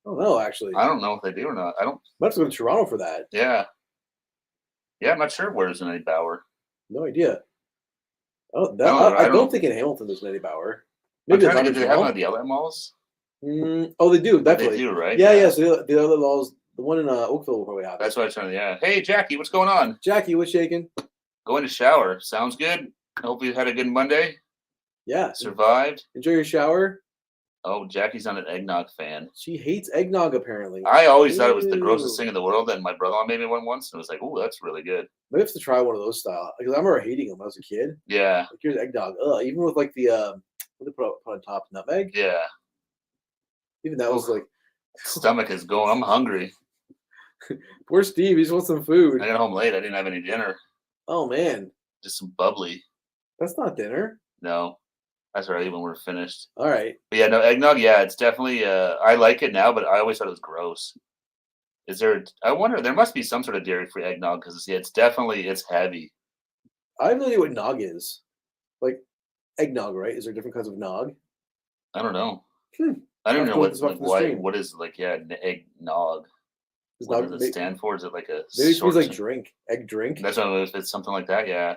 I don't know, actually. I don't know if they do or not. I don't. Might have to go to Toronto for that. Yeah. Yeah, I'm not sure where there's an Eddie Bauer. No idea. Oh, I I don't- don't think in Hamilton there's an Eddie Bauer. I'm Maybe trying to it's get. Do not they have in one at the outlet malls? Oh, they do, They definitely. do, right? Yeah, yeah. So the other laws, the one in Oakville will probably have it. That's what I was trying to. Yeah. Hey, Jackie, what's going on? Jackie, what's shaking? Going to shower. Sounds good. Hope you had a good Monday. Yeah. Survived. Enjoy your shower. Oh, Jackie's not an eggnog fan. She hates eggnog, apparently. I always thought it was the grossest Ew. thing in the world. And my brother-in-law made me one once, and it was like, "Oh, that's really good." Maybe I have to try one of those style. Because I remember hating them when I was a kid. Yeah, Like, here's eggnog. Ugh, even with like the what they put on top, nutmeg. yeah. Even that was like, Stomach is going. I'm hungry. poor Steve. He just wants some food. I got home late. I didn't have any dinner. Oh man, Just some bubbly. that's not dinner. No, that's all right when we're finished. All right. But yeah, no eggnog. Yeah, it's definitely. I like it now, but I always thought it was gross. Is there? I wonder. There must be some sort of dairy-free eggnog because it's definitely it's heavy. I have no idea what nog is. Like eggnog, right? Is there different kinds of nog? I don't know. Hmm. I don't I'll know have to look what this up like from the why. stream. What is like eggnog? Is What nog- does it stand for? Is it like a Maybe it short means like s- drink, egg drink. That's what if it's something like that. Yeah.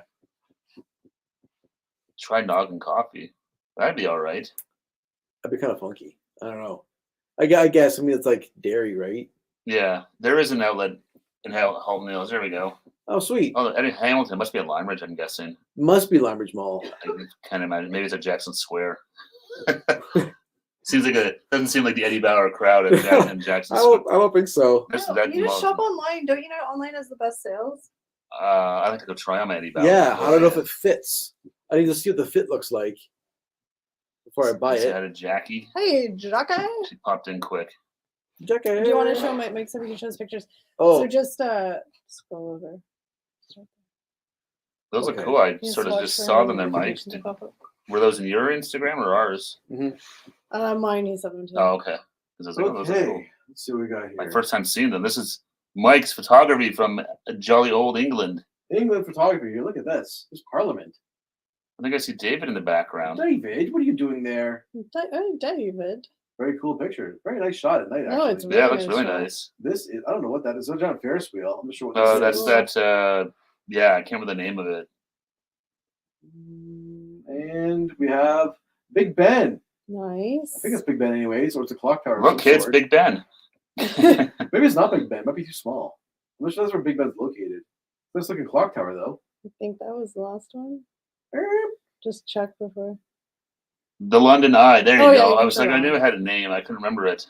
Try nog and coffee. That'd be all right. That'd be kind of funky. I don't know. I guess. I mean, it's like dairy, right? Yeah, there is an outlet in Halton Mills. There we go. Oh, sweet. Oh, Eddie Hamilton must be at Lime Ridge. I'm guessing. Must be Limeridge Mall. I can't imagine. Maybe it's at Jackson Square. Seems like doesn't seem like the Eddie Bauer crowd at Jackson I Square. don't think so. This- No, that you just mall- shop online. Don't you know online has the best sales? I like to go try on my Eddie Bauer. Yeah, I don't know if it fits. I need to see what the fit looks like before I buy Say it. hi to Jackie. Hey, Jackie. She popped in quick. Jackie. Do you want to show Mike so we can show his pictures? Oh, So just scroll over. Those Okay. look cool. I Yes, sort of watch just for saw any them there, Mike. notifications pop up. Were those in your Instagram or ours? Mine he's 17. Oh, okay. 'Cause I was like, oh, those are cool. Let's see what we got here. My first time seeing them. This is Mike's photography from jolly old England. England photography. Here, look at this. This Parliament. I think I see David in the background. David, what are you doing there? Oh, David. Very cool picture. Very nice shot at night. No, Actually. it's really Yeah, it looks nice really shot. nice. This is, I don't know what that is. It's on a Ferris wheel. I'm not sure what Oh, this that's is. that. Yeah, I can't remember the name of it. And we have Big Ben. Nice. I think it's Big Ben, anyways, or it's a clock tower. of Look, some kids, sort. Big Ben. Maybe it's not Big Ben. It might be too small. I'm not sure that's where Big Ben's located. Looks like a clock tower, though. I think that was the last one. Erp. Just check before. The London Eye. There you Oh, yeah, go. you I can was put like, it I on. knew it had a name. I couldn't remember it.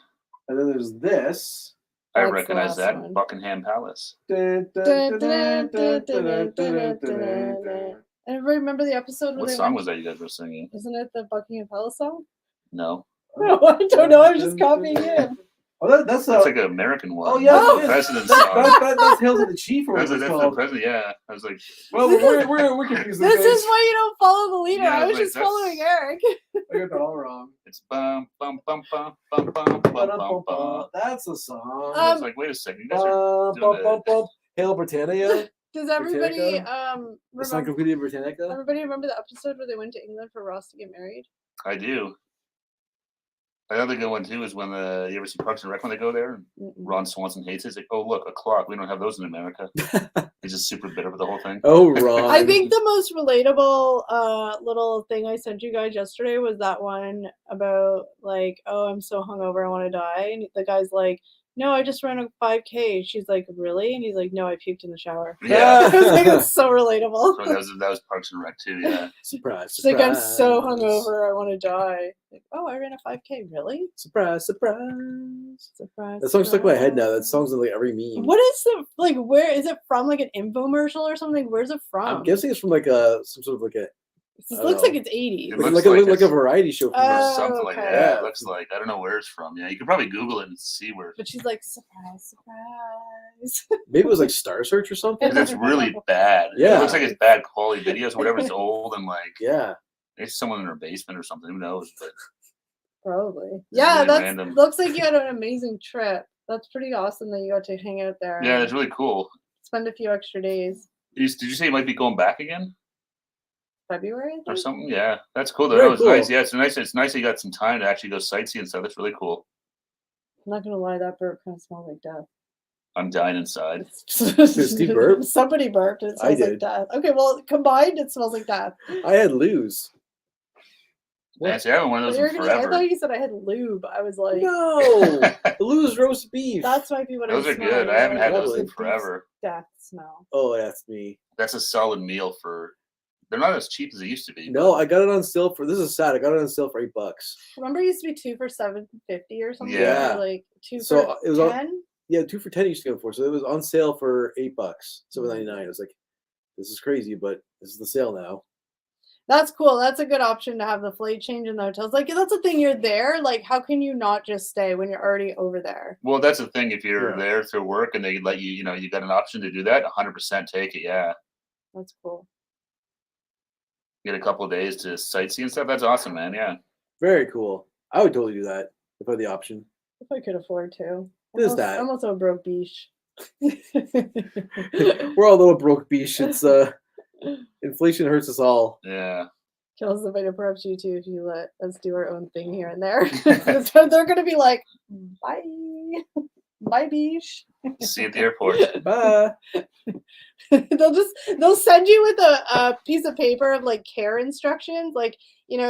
And then there's this. I That's the recognize last that. one. Buckingham Palace. Dun, dun, dun, dun, dun, dun, dun, dun, dun, dun. Everybody remember the episode where What they song went? was that you guys were singing? Isn't it the Buckingham Palace song? No. No, I don't know. I'm just copying him. Oh, that's That's like an American one. Oh, yeah, Oh. it is. President's song. That's Hail to the Chief, or That's whatever the it's called. president. Yeah. I was like, Well, we're confused. This is why you don't follow the leader. Yeah, I was like, just that's- following Eric. I got that all wrong. it's bum bum bum bum bum bum bum bum bum. That's a song. I was like, wait a second, you guys are doing it. Hail Britannia. Does everybody It's not completely Britannica. everybody remember the episode where they went to England for Ross to get married? I do. Another good one too is when you ever see Parks and Rec when they go there? Mm-mm. Ron Swanson hates it. He's like, oh look, a clock. We don't have those in America. He's just super bitter with the whole thing. Oh, Ron. I think the most relatable little thing I sent you guys yesterday was that one about like, oh, I'm so hungover, I want to die. And the guy's like, no, I just ran a 5K. She's like, really? And he's like, no, I puked in the shower. Yeah. I was like, it's so relatable. So that was Parks and Rec too. Yeah. Surprise. She's like, I'm so hungover, I want to die. Like, oh, I ran a 5K. Really? Surprise, surprise. Surprise. That song's stuck in my head now. That surprise. song's in like every meme. What is the like? Where is it from? Like an infomercial or something? Where's it from? I'm guessing it's from like some sort of like a This I looks don't like know. it's 80s. It like, looks like, like like a it's- variety show from Oh, Something like okay. that. It looks like I don't know where it's from. Yeah, you could probably Google it and see where. But she's like, surprise, surprise. maybe it was like Star Search or something. Because it's really bad. Yeah. It looks like it's bad quality videos. Whatever, it's old and like Yeah. it's someone in her basement or something. Who knows? But Probably. It's Yeah, really that's random. looks like you had an amazing trip. That's pretty awesome that you got to hang out there. yeah, and it's really cool. spend a few extra days. Did you say you might be going back again February, I or think? something? Yeah, that's cool. Though. Very That was cool. nice. Yeah, it's nice. It's nice that you got some time to actually go sightsee and stuff. That's really cool. I'm not gonna lie, that burp kind of smells like death. I'm dying inside. Steve burped? Somebody burped. It I smells like did. death. Okay, well, combined, it smells like death. I had lose. Nancy, I haven't one of But those you're in gonna, I forever. thought you said I had lube. I was like, No. Lose roast beef. that's might be what Those I are smell. good. I haven't had those The in beef forever. Death smell. Oh, that's me. That's a solid meal for. They're not as cheap as they used to be. No, I got it on sale for. This is sad. I got it on sale for $8. Remember, it used to be 2 for $7.50 or something. Yeah. Or like 2 So, for it was on- 10. Yeah, 2 for $10 used to go for. So it was on sale for $8, $7.99. I was like, this is crazy, but this is the sale now. That's cool. That's a good option to have the flight change in the hotels. Like that's the thing. You're there. Like, how can you not just stay when you're already over there? Well, that's the thing. If you're Yeah. there through work and they let you, you got an option to do that, 100% take it. Yeah. That's cool. Get a couple of days to sightsee and stuff. That's awesome, man. Yeah. Very cool. I would totally do that if I had the option. If I could afford to. There's that. I'm also a broke beach. We're all a little broke beach. It's inflation hurts us all. Yeah. Kills the way to perhaps you too if you let us do our own thing here and there. They're gonna be like, bye, bye, beach. See you at the airport. Bye. they'll send you with a piece of paper of like care instructions, like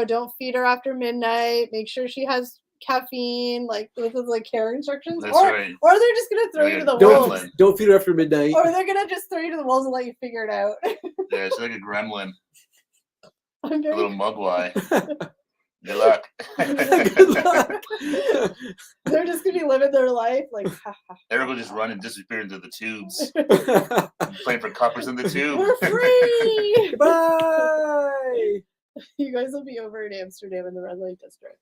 don't feed her after midnight. Make sure she has caffeine. Like this is like care instructions. That's or right. or they're just gonna throw you to the Don't- wolves. Don't feed her after midnight. Or they're gonna just throw you to the wolves and let you figure it out. Yeah, it's like a gremlin, I'm a very little mugwai. Good luck. Good luck. They're just gonna be living their life like ha, ha, Eric will just run and disappear into the tubes. Playing for coppers in the tube. we're free. Goodbye. You guys will be over in Amsterdam in the red light district.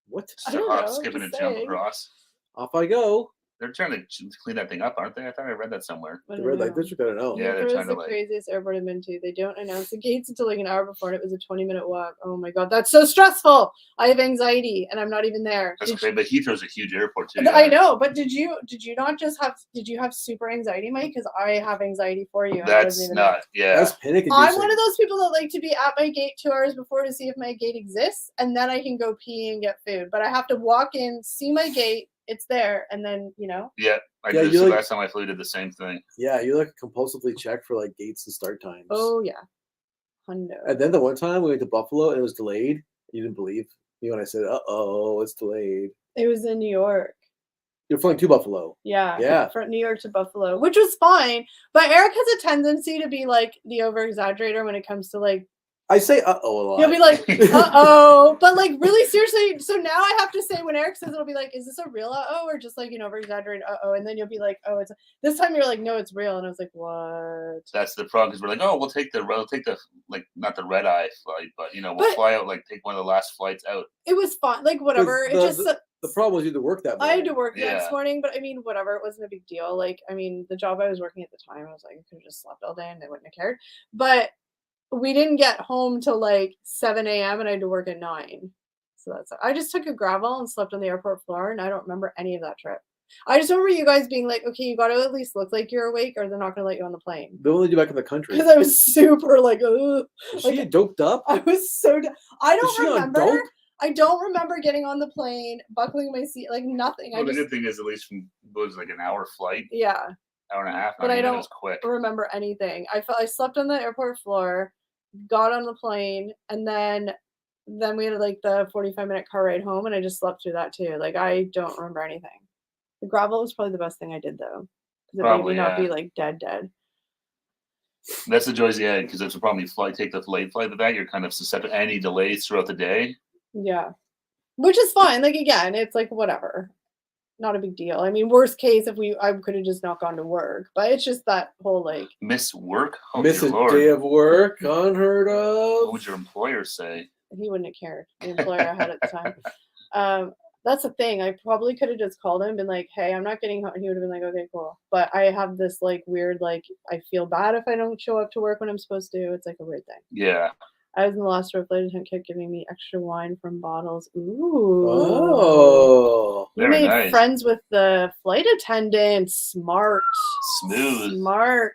What? I Just a don't hop, know, skip, and a just jump saying. across. Off I go. They're trying to clean that thing up, aren't they? I thought I read that somewhere. I The don't red light know. district, I don't know. Yeah, they're Heathrow trying is to, the like- craziest airport I've been to. They don't announce the gates until like an hour before, and it was a 20-minute walk. Oh my god, that's so stressful. I have anxiety, and I'm not even there. That's great, but Heathrow's a huge airport too. I know, but did you not just have super anxiety, Mike? Because I have anxiety for you. And I That's wasn't even not. Yeah. That's panic I'm inducing. one of those people that like to be at my gate 2 hours before to see if my gate exists, and then I can go pee and get food. But I have to walk in, see my gate, it's there, and then Yeah. I Yeah, did you this like- last time I flew. Did the same thing. Yeah, you like compulsively check for like gates and start times. Oh yeah, hundo. And then the one time we went to Buffalo and it was delayed. You didn't believe me when I said, "Uh-oh, it's delayed." It was in New York. You're flying to Buffalo. Yeah. Yeah. From New York to Buffalo, which was fine. But Eric has a tendency to be like the over exaggerator when it comes to like, I say "uh-oh" a lot. he'll be like, uh-oh. But like really seriously, so now I have to say when Eric says it'll be like, is this a real uh-oh or just like over exaggerated uh-oh? And then you'll be like, oh, this time you're like, no, it's real. And I was like, what? That's the problem because we're like, oh, we'll take the like not the red eye flight, but we'll But- fly out, like take one of the last flights out. It was fun. Like whatever. It just The problem was you had to work that I morning. had to work the Yeah. next morning, but I mean, whatever. It wasn't a big deal. Like, I mean, the job I was working at the time, I was like, I could have just slept all day and they wouldn't have cared. But we didn't get home till like 7 a.m. and I had to work at 9. So I just took a gravel and slept on the airport floor, and I don't remember any of that trip. I just remember you guys being like, okay, you got to at least look like you're awake or they're not going to let you on the plane. They'll only do back in the country. Because I was super like, ugh. Is she get doped up? I was so. I Is she don't on remember. dope? I don't remember getting on the plane, buckling my seat, like nothing. Well, I the just good thing is at least from it was like an hour flight, yeah. hour and a half. But not I even, don't It was quick. remember anything. I slept on the airport floor, got on the plane, and then we had like the 45-minute car ride home, and I just slept through that too. Like I don't remember anything. The gravel was probably the best thing I did though, because it made Probably, me not be yeah. like dead. That's the joys, yeah, because that's the problem. You take the late flight to that, you're kind of susceptible to any delays throughout the day. Yeah, which is fine. Like again, it's like whatever, not a big deal. I mean, worst case, I could have just not gone to work, but it's just that whole like Miss work? Oh, Miss a dear Lord. day of work, unheard What of. would your employer say? he wouldn't have cared. The employer I had at the time. That's the thing. I probably could have just called him and been like, hey, I'm not getting home. And he would have been like, okay, cool. But I have this like weird, like, I feel bad if I don't show up to work when I'm supposed to. It's like a weird thing. Yeah. I was in the last row. Flight attendant kept giving me extra wine from bottles. Ooh. Oh. You Very made nice. friends with the flight attendant. Smart. Smooth. Smart.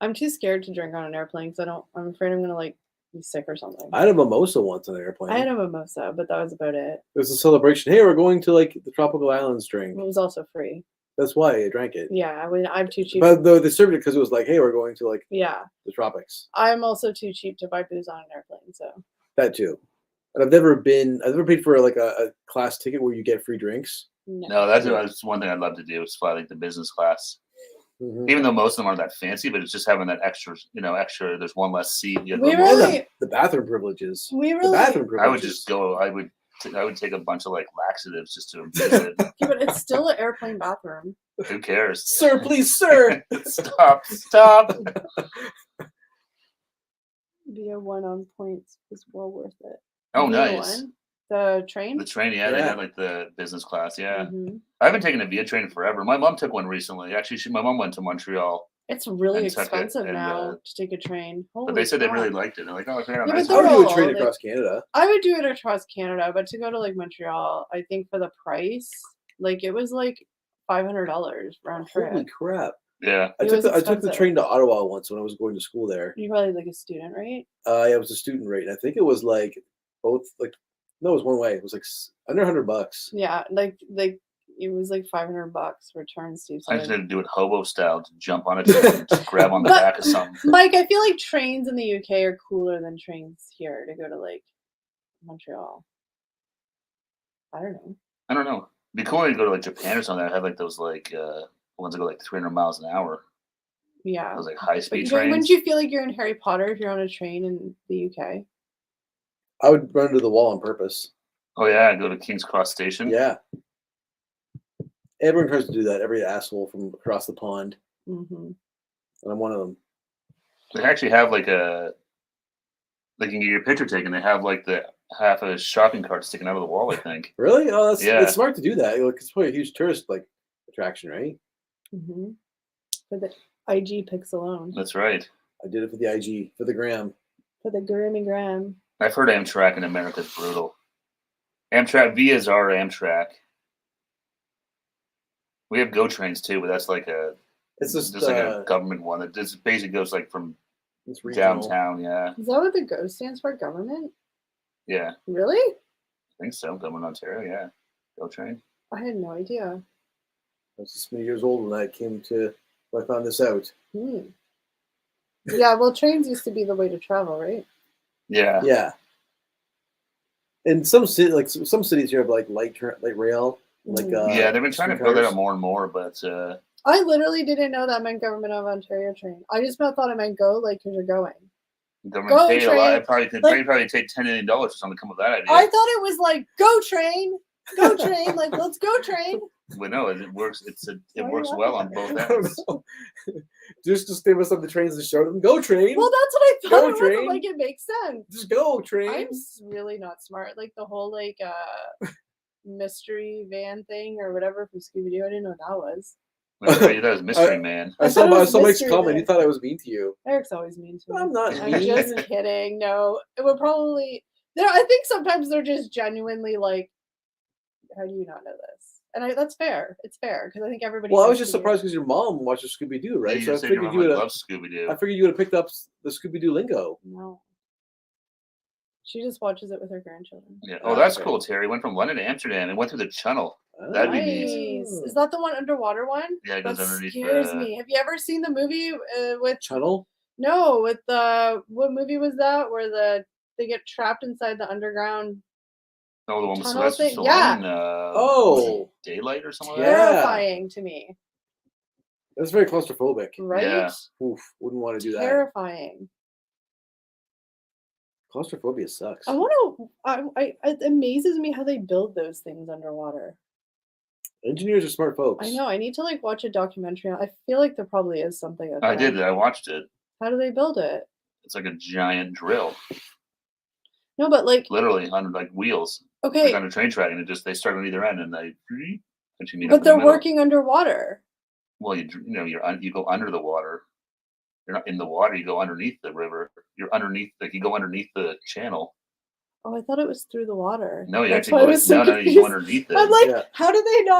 I'm too scared to drink on an airplane because I'm afraid I'm going to like be sick or something. I had a mimosa once on an airplane. I had a mimosa, but that was about it. It was a celebration. Hey, we're going to like the tropical islands drink. It was also free. That's why I drank it. Yeah, I'm too cheap. But though they served it because it was like, hey, we're going to like Yeah, the tropics. I'm also too cheap to buy booze on an airplane. So That too. And I've never paid for like a class ticket where you get free drinks. No, that's one thing I'd love to do is fly like the business class. Mhm. Even though most of them aren't that fancy, but it's just having that extra, extra. There's one less seat. You have We a little more- really- And the bathroom privileges. we The really. bathroom privileges. I would just go. I would take a bunch of like laxatives just to improve it. Yeah, but it's still an airplane bathroom. Who cares? Sir, please, sir. Stop. Via 1 on points is well worth it. Oh, Via nice. 1? The train. The train, yeah, they Yeah. got like the business class, yeah. Mhm. I haven't taken a Via train forever. My mom took one recently. Actually, my mom went to Montreal, It's really And took it, expensive and, now to take a train. but Holy they said they crap. really liked it. They're like, oh, okay, but nice. I would do a They're train all, across Canada. I would do it across Canada, but to go to like Montreal, I think for the price, like it was like $500 round trip. Holy crap. Yeah, I It took was the expensive. train to Ottawa once when I was going to school there. You're probably like a student, right? I was a student rate. And I think it was like both like no, it was one way. It was like under $100. Yeah, like it was like $500 return, Steve. I just said. had to do it hobo style to jump on a train and just grab on the But- back of something. Mike, I feel like trains in the UK are cooler than trains here to go to like Montreal. I don't know. I don't know. It'd be cool to go to like Japan or something. I had like those like ones that go like 300 miles an hour. Yeah. Those like high But speed wouldn't trains. you feel like you're in Harry Potter if you're on a train in the UK? I would run into the wall on purpose. Oh yeah, go to King's Cross Station. Yeah. Everyone tries to do that. Every asshole from across the pond. Mm-hmm. And I'm one of them. They actually have like a, like you can get your picture taken. They have like the half a shopping cart sticking out of the wall. I think. Really? Oh, Yeah. it's smart to do that. Like, it's probably a huge tourist attraction, right? Mm-hmm. For the IG pics alone. That's right. I did it for the IG, for the gram. For the Grammy Gram. I've heard Amtrak in America is brutal. Amtrak Via's our Amtrak. We have GO trains too, but that's like It's just like a government one that just basically goes like from it's regional. downtown. Yeah. Is that what the GO stands for? Government? Yeah. Really? I think so. Government Ontario. Yeah. GO train. I had no idea. I was just many years old when I found this out. Yeah, well, trains used to be the way to travel, right? Yeah. Yeah. In some cities you have like light rail, like yeah, they've been trying to build it up more and more, but I literally didn't know that meant Government of Ontario train. I just thought it meant go, like, because you're going. Government paid a lot. It probably could probably take $10 million or something to come up with that idea. I thought it was like go train, like let's go train. But no, it works. It works well on both ends. Just to stand with some of the trains and show them go train. Well, that's what I thought. Go it was. train. Like, it makes sense. Just go train. I'm really not smart. Like the whole like mystery van thing or whatever from Scooby Doo. I didn't know what that was. That was Mystery Man. I saw Mike's comment. He thought I was mean to you. Eric's always mean to me. I'm not I'm mean. just kidding. No, it would probably. I think sometimes they're just genuinely like, how do you not know this? And that's fair. It's fair because I think everybody. Well, I was just surprised because your mom watches Scooby Doo, right? Yeah, so I figured you would love Scooby Doo. I figured you would have picked up the Scooby Doo lingo. No. She just watches it with her grandchildren. Yeah. Oh, that's cool, Terry. Went from London to Amsterdam and went through the channel. That'd be neat. Is that the one underwater one? Yeah, it goes underneath. Scares me. Have you ever seen the movie with Channel? No, with what movie was that where they get trapped inside the underground? Oh, the one with Sylvester Stallone. Yeah. Daylight or something. Terrifying to me. That's very claustrophobic. Right? Yeah. Oof, wouldn't want to do that. Terrifying. Claustrophobia sucks. It amazes me how they build those things underwater. Engineers are smart folks. I know. I need to watch a documentary. I feel like there probably is something out there. I did. I watched it. How do they build it? It's like a giant drill. No, but literally on wheels. Okay. On a train track, and they start on either end, and they. But they're working underwater. Well, you go under the water. You're not in the water. You go underneath the river. You're underneath. You go underneath the channel. Oh, I thought it was through the water. No, you actually go. You go underneath it. I'm like, how do they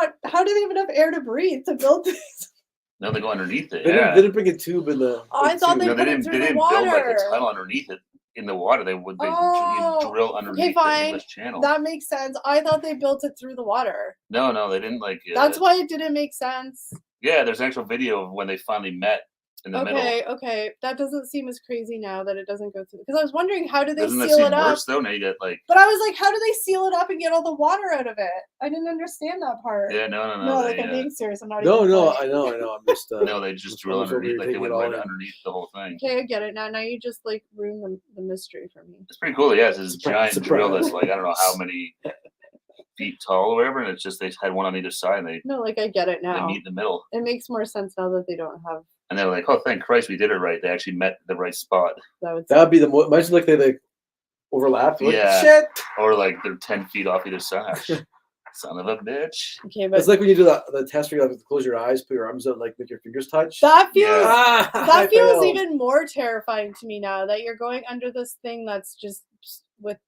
have enough air to breathe to build this? No, they go underneath it. They didn't bring a tube in the. Oh, I thought they put it through the water. They didn't build a tunnel underneath it. In the water, they drill underneath the English Channel. That makes sense. I thought they built it through the water. No, they didn't That's why it didn't make sense. Yeah, there's an actual video of when they finally met in the middle. Okay. That doesn't seem as crazy now that it doesn't go through. Because I was wondering, how do they Doesn't seal that it seem up? Worse, though? Now you get But I was like, how do they seal it up and get all the water out of it? I didn't understand that part. Yeah, no. No, I'm being serious. I'm not. No, I know. I'm just. No, they just drill underneath. They went right underneath the whole thing. Okay, I get it now. Now you just ruin the mystery for me. It's pretty cool. Yeah, it's this giant drill that's I don't know how many feet tall or whatever, and it's just they had one on either side. And I get it now. They meet in the middle. It makes more sense now that they don't have. And they're like, "Oh, thank Christ, we did it right. They actually met the right spot." That'd be imagine they overlapped. Yeah. Shit. Or they're 10 feet off either side. Son of a bitch. Okay, but it's like when you do the test where you have to close your eyes, put your arms out, make your fingers touch. That feels even more terrifying to me now that you're going under this thing that's just with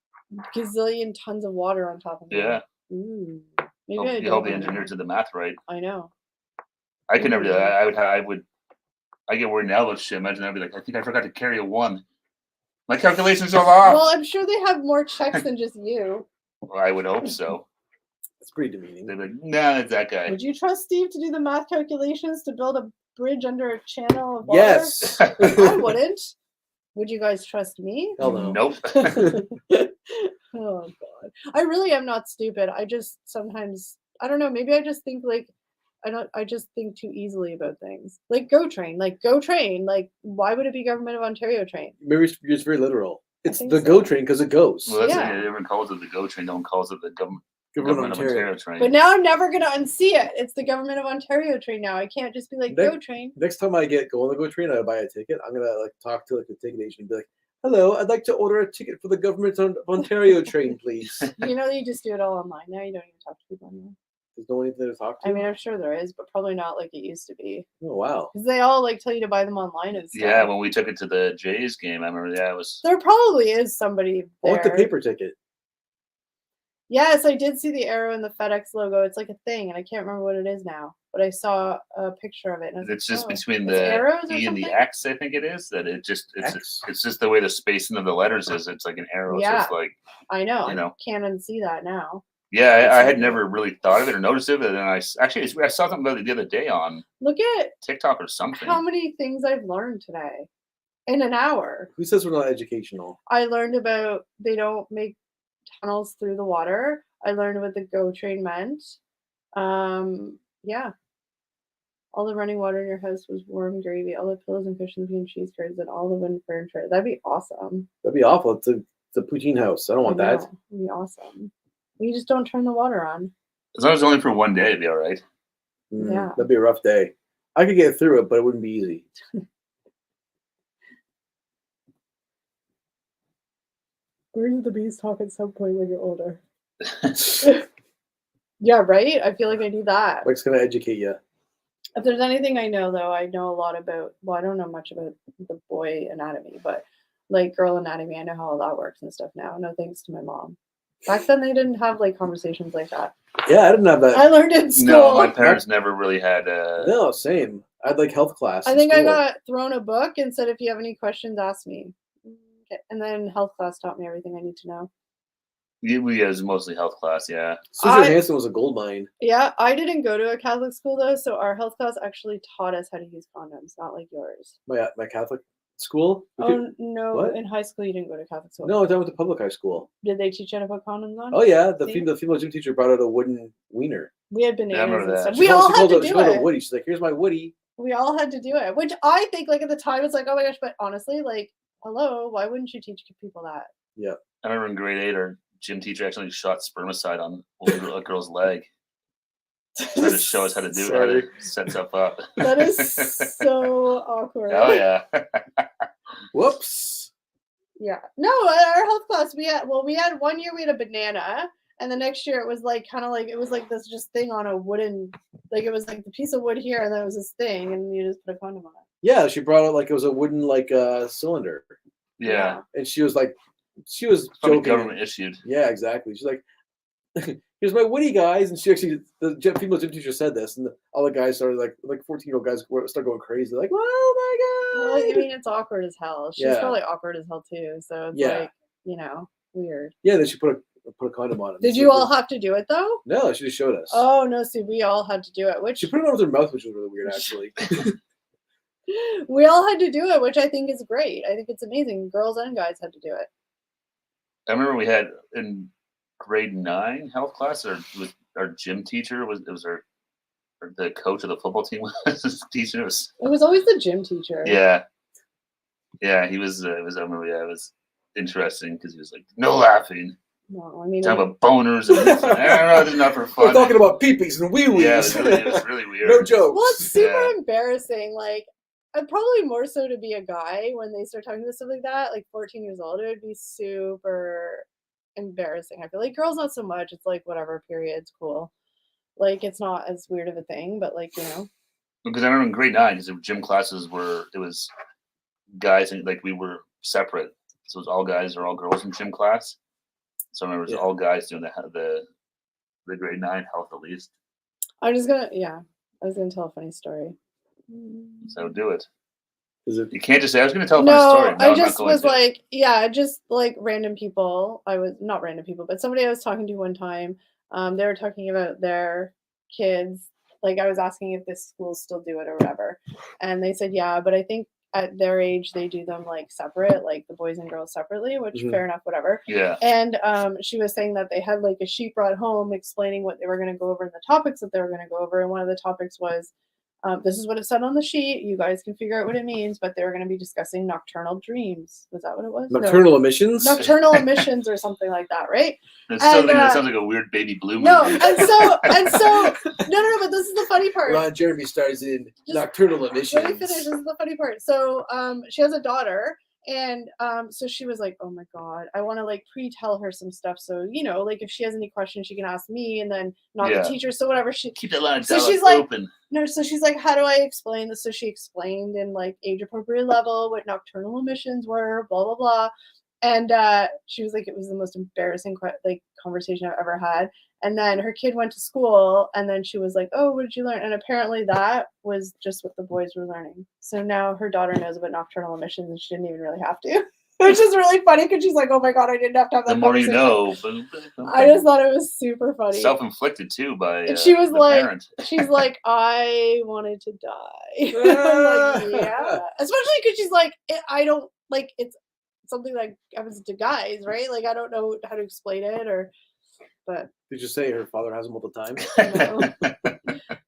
gazillion tons of water on top of it. Yeah. Ooh. Maybe you hope the engineers did the math right. I know. I could never do that. I get worried now about shit. Imagine I'd be like, I think I forgot to carry a 1. My calculations are off. Well, I'm sure they have more checks than just you. Well, I would hope so. It's pretty demeaning. They're like, nah, it's that guy. Would you trust Steve to do the math calculations to build a bridge under a channel of water? Yes. I wouldn't. Would you guys trust me? Hell no. Nope. Oh God. I really am not stupid. I just sometimes, I don't know, maybe I just think I just think too easily about things. Go train. Why would it be Government of Ontario train? Maybe it's very literal. It's the GO train because it goes. Well, that's it. Everyone calls it the GO train. No one calls it the government of Ontario train. But now I'm never going to unsee it. It's the Government of Ontario train now. I can't just be GO train. Next time I go on the GO train, I buy a ticket. I'm going to talk to the ticket agent and be like, Hello, I'd like to order a ticket for the Government of Ontario train, please. You know, you just do it all online now. You don't even talk to people anymore. There's no one there to talk to? I mean, I'm sure there is, but probably not like it used to be. Oh, wow. Because they all like tell you to buy them online and stuff. Yeah, when we took it to the Jays game, I remember. Yeah, it was. There probably is somebody I want the there. paper ticket. Yes, I did see the arrow and the FedEx logo. It's like a thing, and I can't remember what it is now. But I saw a picture of it. And I was It's like, just oh, between it's the arrows or E and the something? X, I think it is. That it's X? it's just the way the spacing of the letters is. It's like an arrow. Yeah. So it's like, I know. you know. I can't unsee that now. Yeah, It's I had like- never really thought of it or noticed it, but then I saw something about it the other day on Look at TikTok or something. how many things I've learned today in an hour. Who says we're not educational? I learned about they don't make tunnels through the water. I learned what the GO train meant. Yeah. All the running water in your house was warm gravy. All the pillows and cushions being cheese curds and all the wind furniture. That'd be awesome. That'd be awful. It's a poutine house. I don't want I know. that. It'd be awesome. You just don't turn the water on. As long as it's only for one day, it'd be all right. Yeah. That'd be a rough day. I could get through it, but it wouldn't be easy. Where the bees talk at some point when you're older? Yeah, right? I feel like I do that. Mike's gonna educate you. If there's anything I know, though, I know a lot about, well, I don't know much about the boy anatomy, but like girl anatomy, I know how all that works and stuff now. No thanks to my mom. Back then, they didn't have like conversations like that. Yeah, I didn't have that. I learned in school. No, my parents never really had. No, same. I had like health class. I in think I school. got thrown a book and said, if you have any questions, ask me. Okay. And then health class taught me everything I need to know. It was mostly health class, yeah. Susan Hansen was a gold mine. Yeah, I didn't go to a Catholic school though, so our health class actually taught us how to use condoms, not like yours. My Catholic school. No, What? in high school you didn't go to Catholic school. No, I went to public high school. Did they teach you how to put condoms on? Oh yeah, the See? female gym teacher brought out a wooden wiener. We had I bananas remember and that. stuff. She We called- all she had called to it- she do called it. Woody. She's like, "Here's my Woody." We all had to do it, which I think like at the time it's like, oh my gosh, but honestly, like, hello, why wouldn't you teach people that? Yeah. I remember in grade 8, our gym teacher actually shot spermicide on a girl's leg. Trying to show us how to do how to set stuff up. That is so awkward. Oh yeah. Whoops. Yeah. No, at our health class we had 1 year we had a banana, and the next year it was like kind of like it was like this just thing on a wooden, like it was like the piece of wood here, and then it was this thing, and you just put a condom on it. Yeah, she brought out like it was a wooden like cylinder, Yeah. and she was Probably joking. government issued. Yeah, exactly. She's like, "Here's my Woody, guys," and she actually female gym teacher said this, and all the guys started like 14-year-old guys started going crazy. They're like, "Oh Well, my I god!" mean, it's awkward as hell. She's Yeah. probably awkward as hell too. So it's Yeah. like, weird. Yeah, then she put a condom on it. Did you all have to do it though? No, she just showed us. Oh no, see, we all had to do it, which She put it on with her mouth, which was really weird, actually. we all had to do it, which I think is great. I think it's amazing. Girls and guys had to do it. I remember we had in grade 9 health class, our gym teacher was the coach of the football team was teaching us. It was always the gym teacher. Yeah. Yeah, he was I remember, yeah, it was interesting because he was like, no laughing. No, I mean, Talking about boners and this, and I don't know, this is not for fun. We're talking about peepees and wee-wees. Yeah, it was really weird. No jokes. well, it's super Yeah. embarrassing. Like, probably more so to be a guy when they start talking about stuff like that. Like 14 years old, it would be super embarrassing. I feel like girls not so much. It's like whatever, period. It's cool. Like it's not as weird of a thing, but like Because I remember in grade 9, because the gym classes it was guys and like we were separate. So it was all guys or all girls in gym class. So I remember it was all guys doing the grade 9 health at least. I was gonna tell a funny story. So do it. Is it? You can't just say I was going to tell a funny No, story. No, I I'm not just going was to. like, just like random people. I was not random people, but somebody I was talking to one time. They were talking about their kids. Like I was asking if this schools still do it or whatever, and they said yeah, but I think at their age they do them like separate, like the boys and girls separately, which Mhm. fair enough, whatever. Yeah. And she was saying that they had like a sheet brought home explaining what they were going to go over and the topics that they were going to go over, and one of the topics was. This is what it said on the sheet. You guys can figure out what it means, but they were going to be discussing nocturnal dreams. Was that what it was? No. Nocturnal emissions? Nocturnal emissions or something like that, right? That sounds And, like a weird baby blue No, movie. and so, no, but this is the funny part. Ron Jeremy stars in Just- Nocturnal Emissions. Let me finish. This is the funny part. So, she has a daughter, And so she was like, oh my God, I want to like pre-tell her some stuff. So, you know, like if she has any questions, she can ask me and then not the teacher. So whatever keep that line of so she's open. Like, no, so she's like, how do I explain this? So she explained in like age appropriate level what nocturnal emissions were, blah, blah, blah. And she was like, it was the most embarrassing like conversation I've ever had. And then her kid went to school and then she was like, oh, what did you learn? And apparently that was just what the boys were learning. So now her daughter knows about nocturnal emissions and she didn't even really have to. Which is really funny because she's like, oh my God, I didn't have to have that conversation. The more you know. I just thought it was super funny. Self-inflicted too by and she was like, parent. She's like, I wanted to die. I'm like, yeah. Especially because she's like, I don't, like, it's something that happens to guys, right? Like, I don't know how to explain it but. Did you say her father has them all the time? No.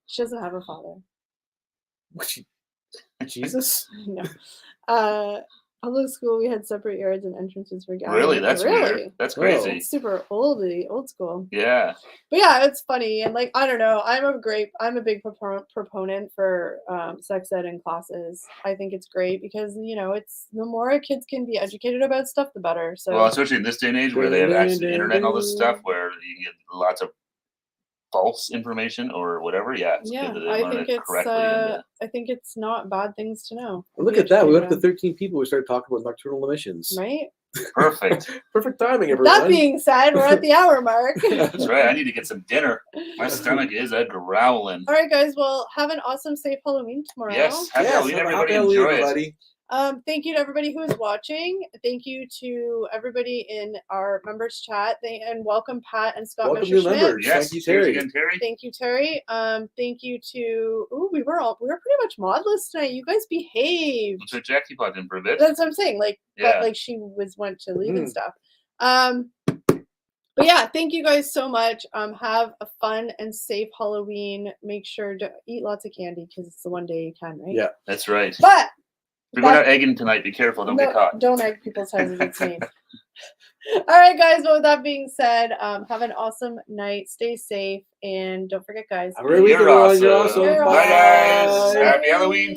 She doesn't have a father. Jesus? No. Public school, we had separate yards and entrances for guys. Really? That's weird. That's crazy. It's super old school. Yeah. But yeah, it's funny. And like, I don't know. I'm a big proponent for sex ed in classes. I think it's great because, you know, it's the more kids can be educated about stuff, the better. So, well, especially in this day and age where they have access to the internet and all this stuff where you can get lots of false information or whatever. Yeah, it's good that they learn it correctly. I think it's not bad things to know. Well, look at that. We went up to 13 people. We started talking about nocturnal emissions. Right? Perfect. Perfect timing, everyone. That being said, we're at the hour mark. That's right. I need to get some dinner. My stomach is growling. All right, guys. Well, have an awesome, safe Halloween tomorrow. Yes. Happy Halloween, everybody. Enjoy it. Thank you to everybody who is watching. Thank you to everybody in our members chat. And welcome Pat and Scott Messerschmidt. Yes, thank you, Terry. Again, Terry. Thank you, Terry. Thank you to we were pretty much modless tonight. You guys behaved. So Jackie popped in for a bit. That's what I'm saying. Like, but like she went to leave and stuff. But yeah, thank you guys so much. Have a fun and safe Halloween. Make sure to eat lots of candy because it's the one day you can, right? Yeah, that's right. But if you're going out egging tonight, be careful. Don't get caught. Don't egg people's houses. It's mean. All right, guys. Well, with that being said, have an awesome night. Stay safe. And don't forget, guys. Have a great weekend. You're awesome. Bye, guys. Happy Halloween.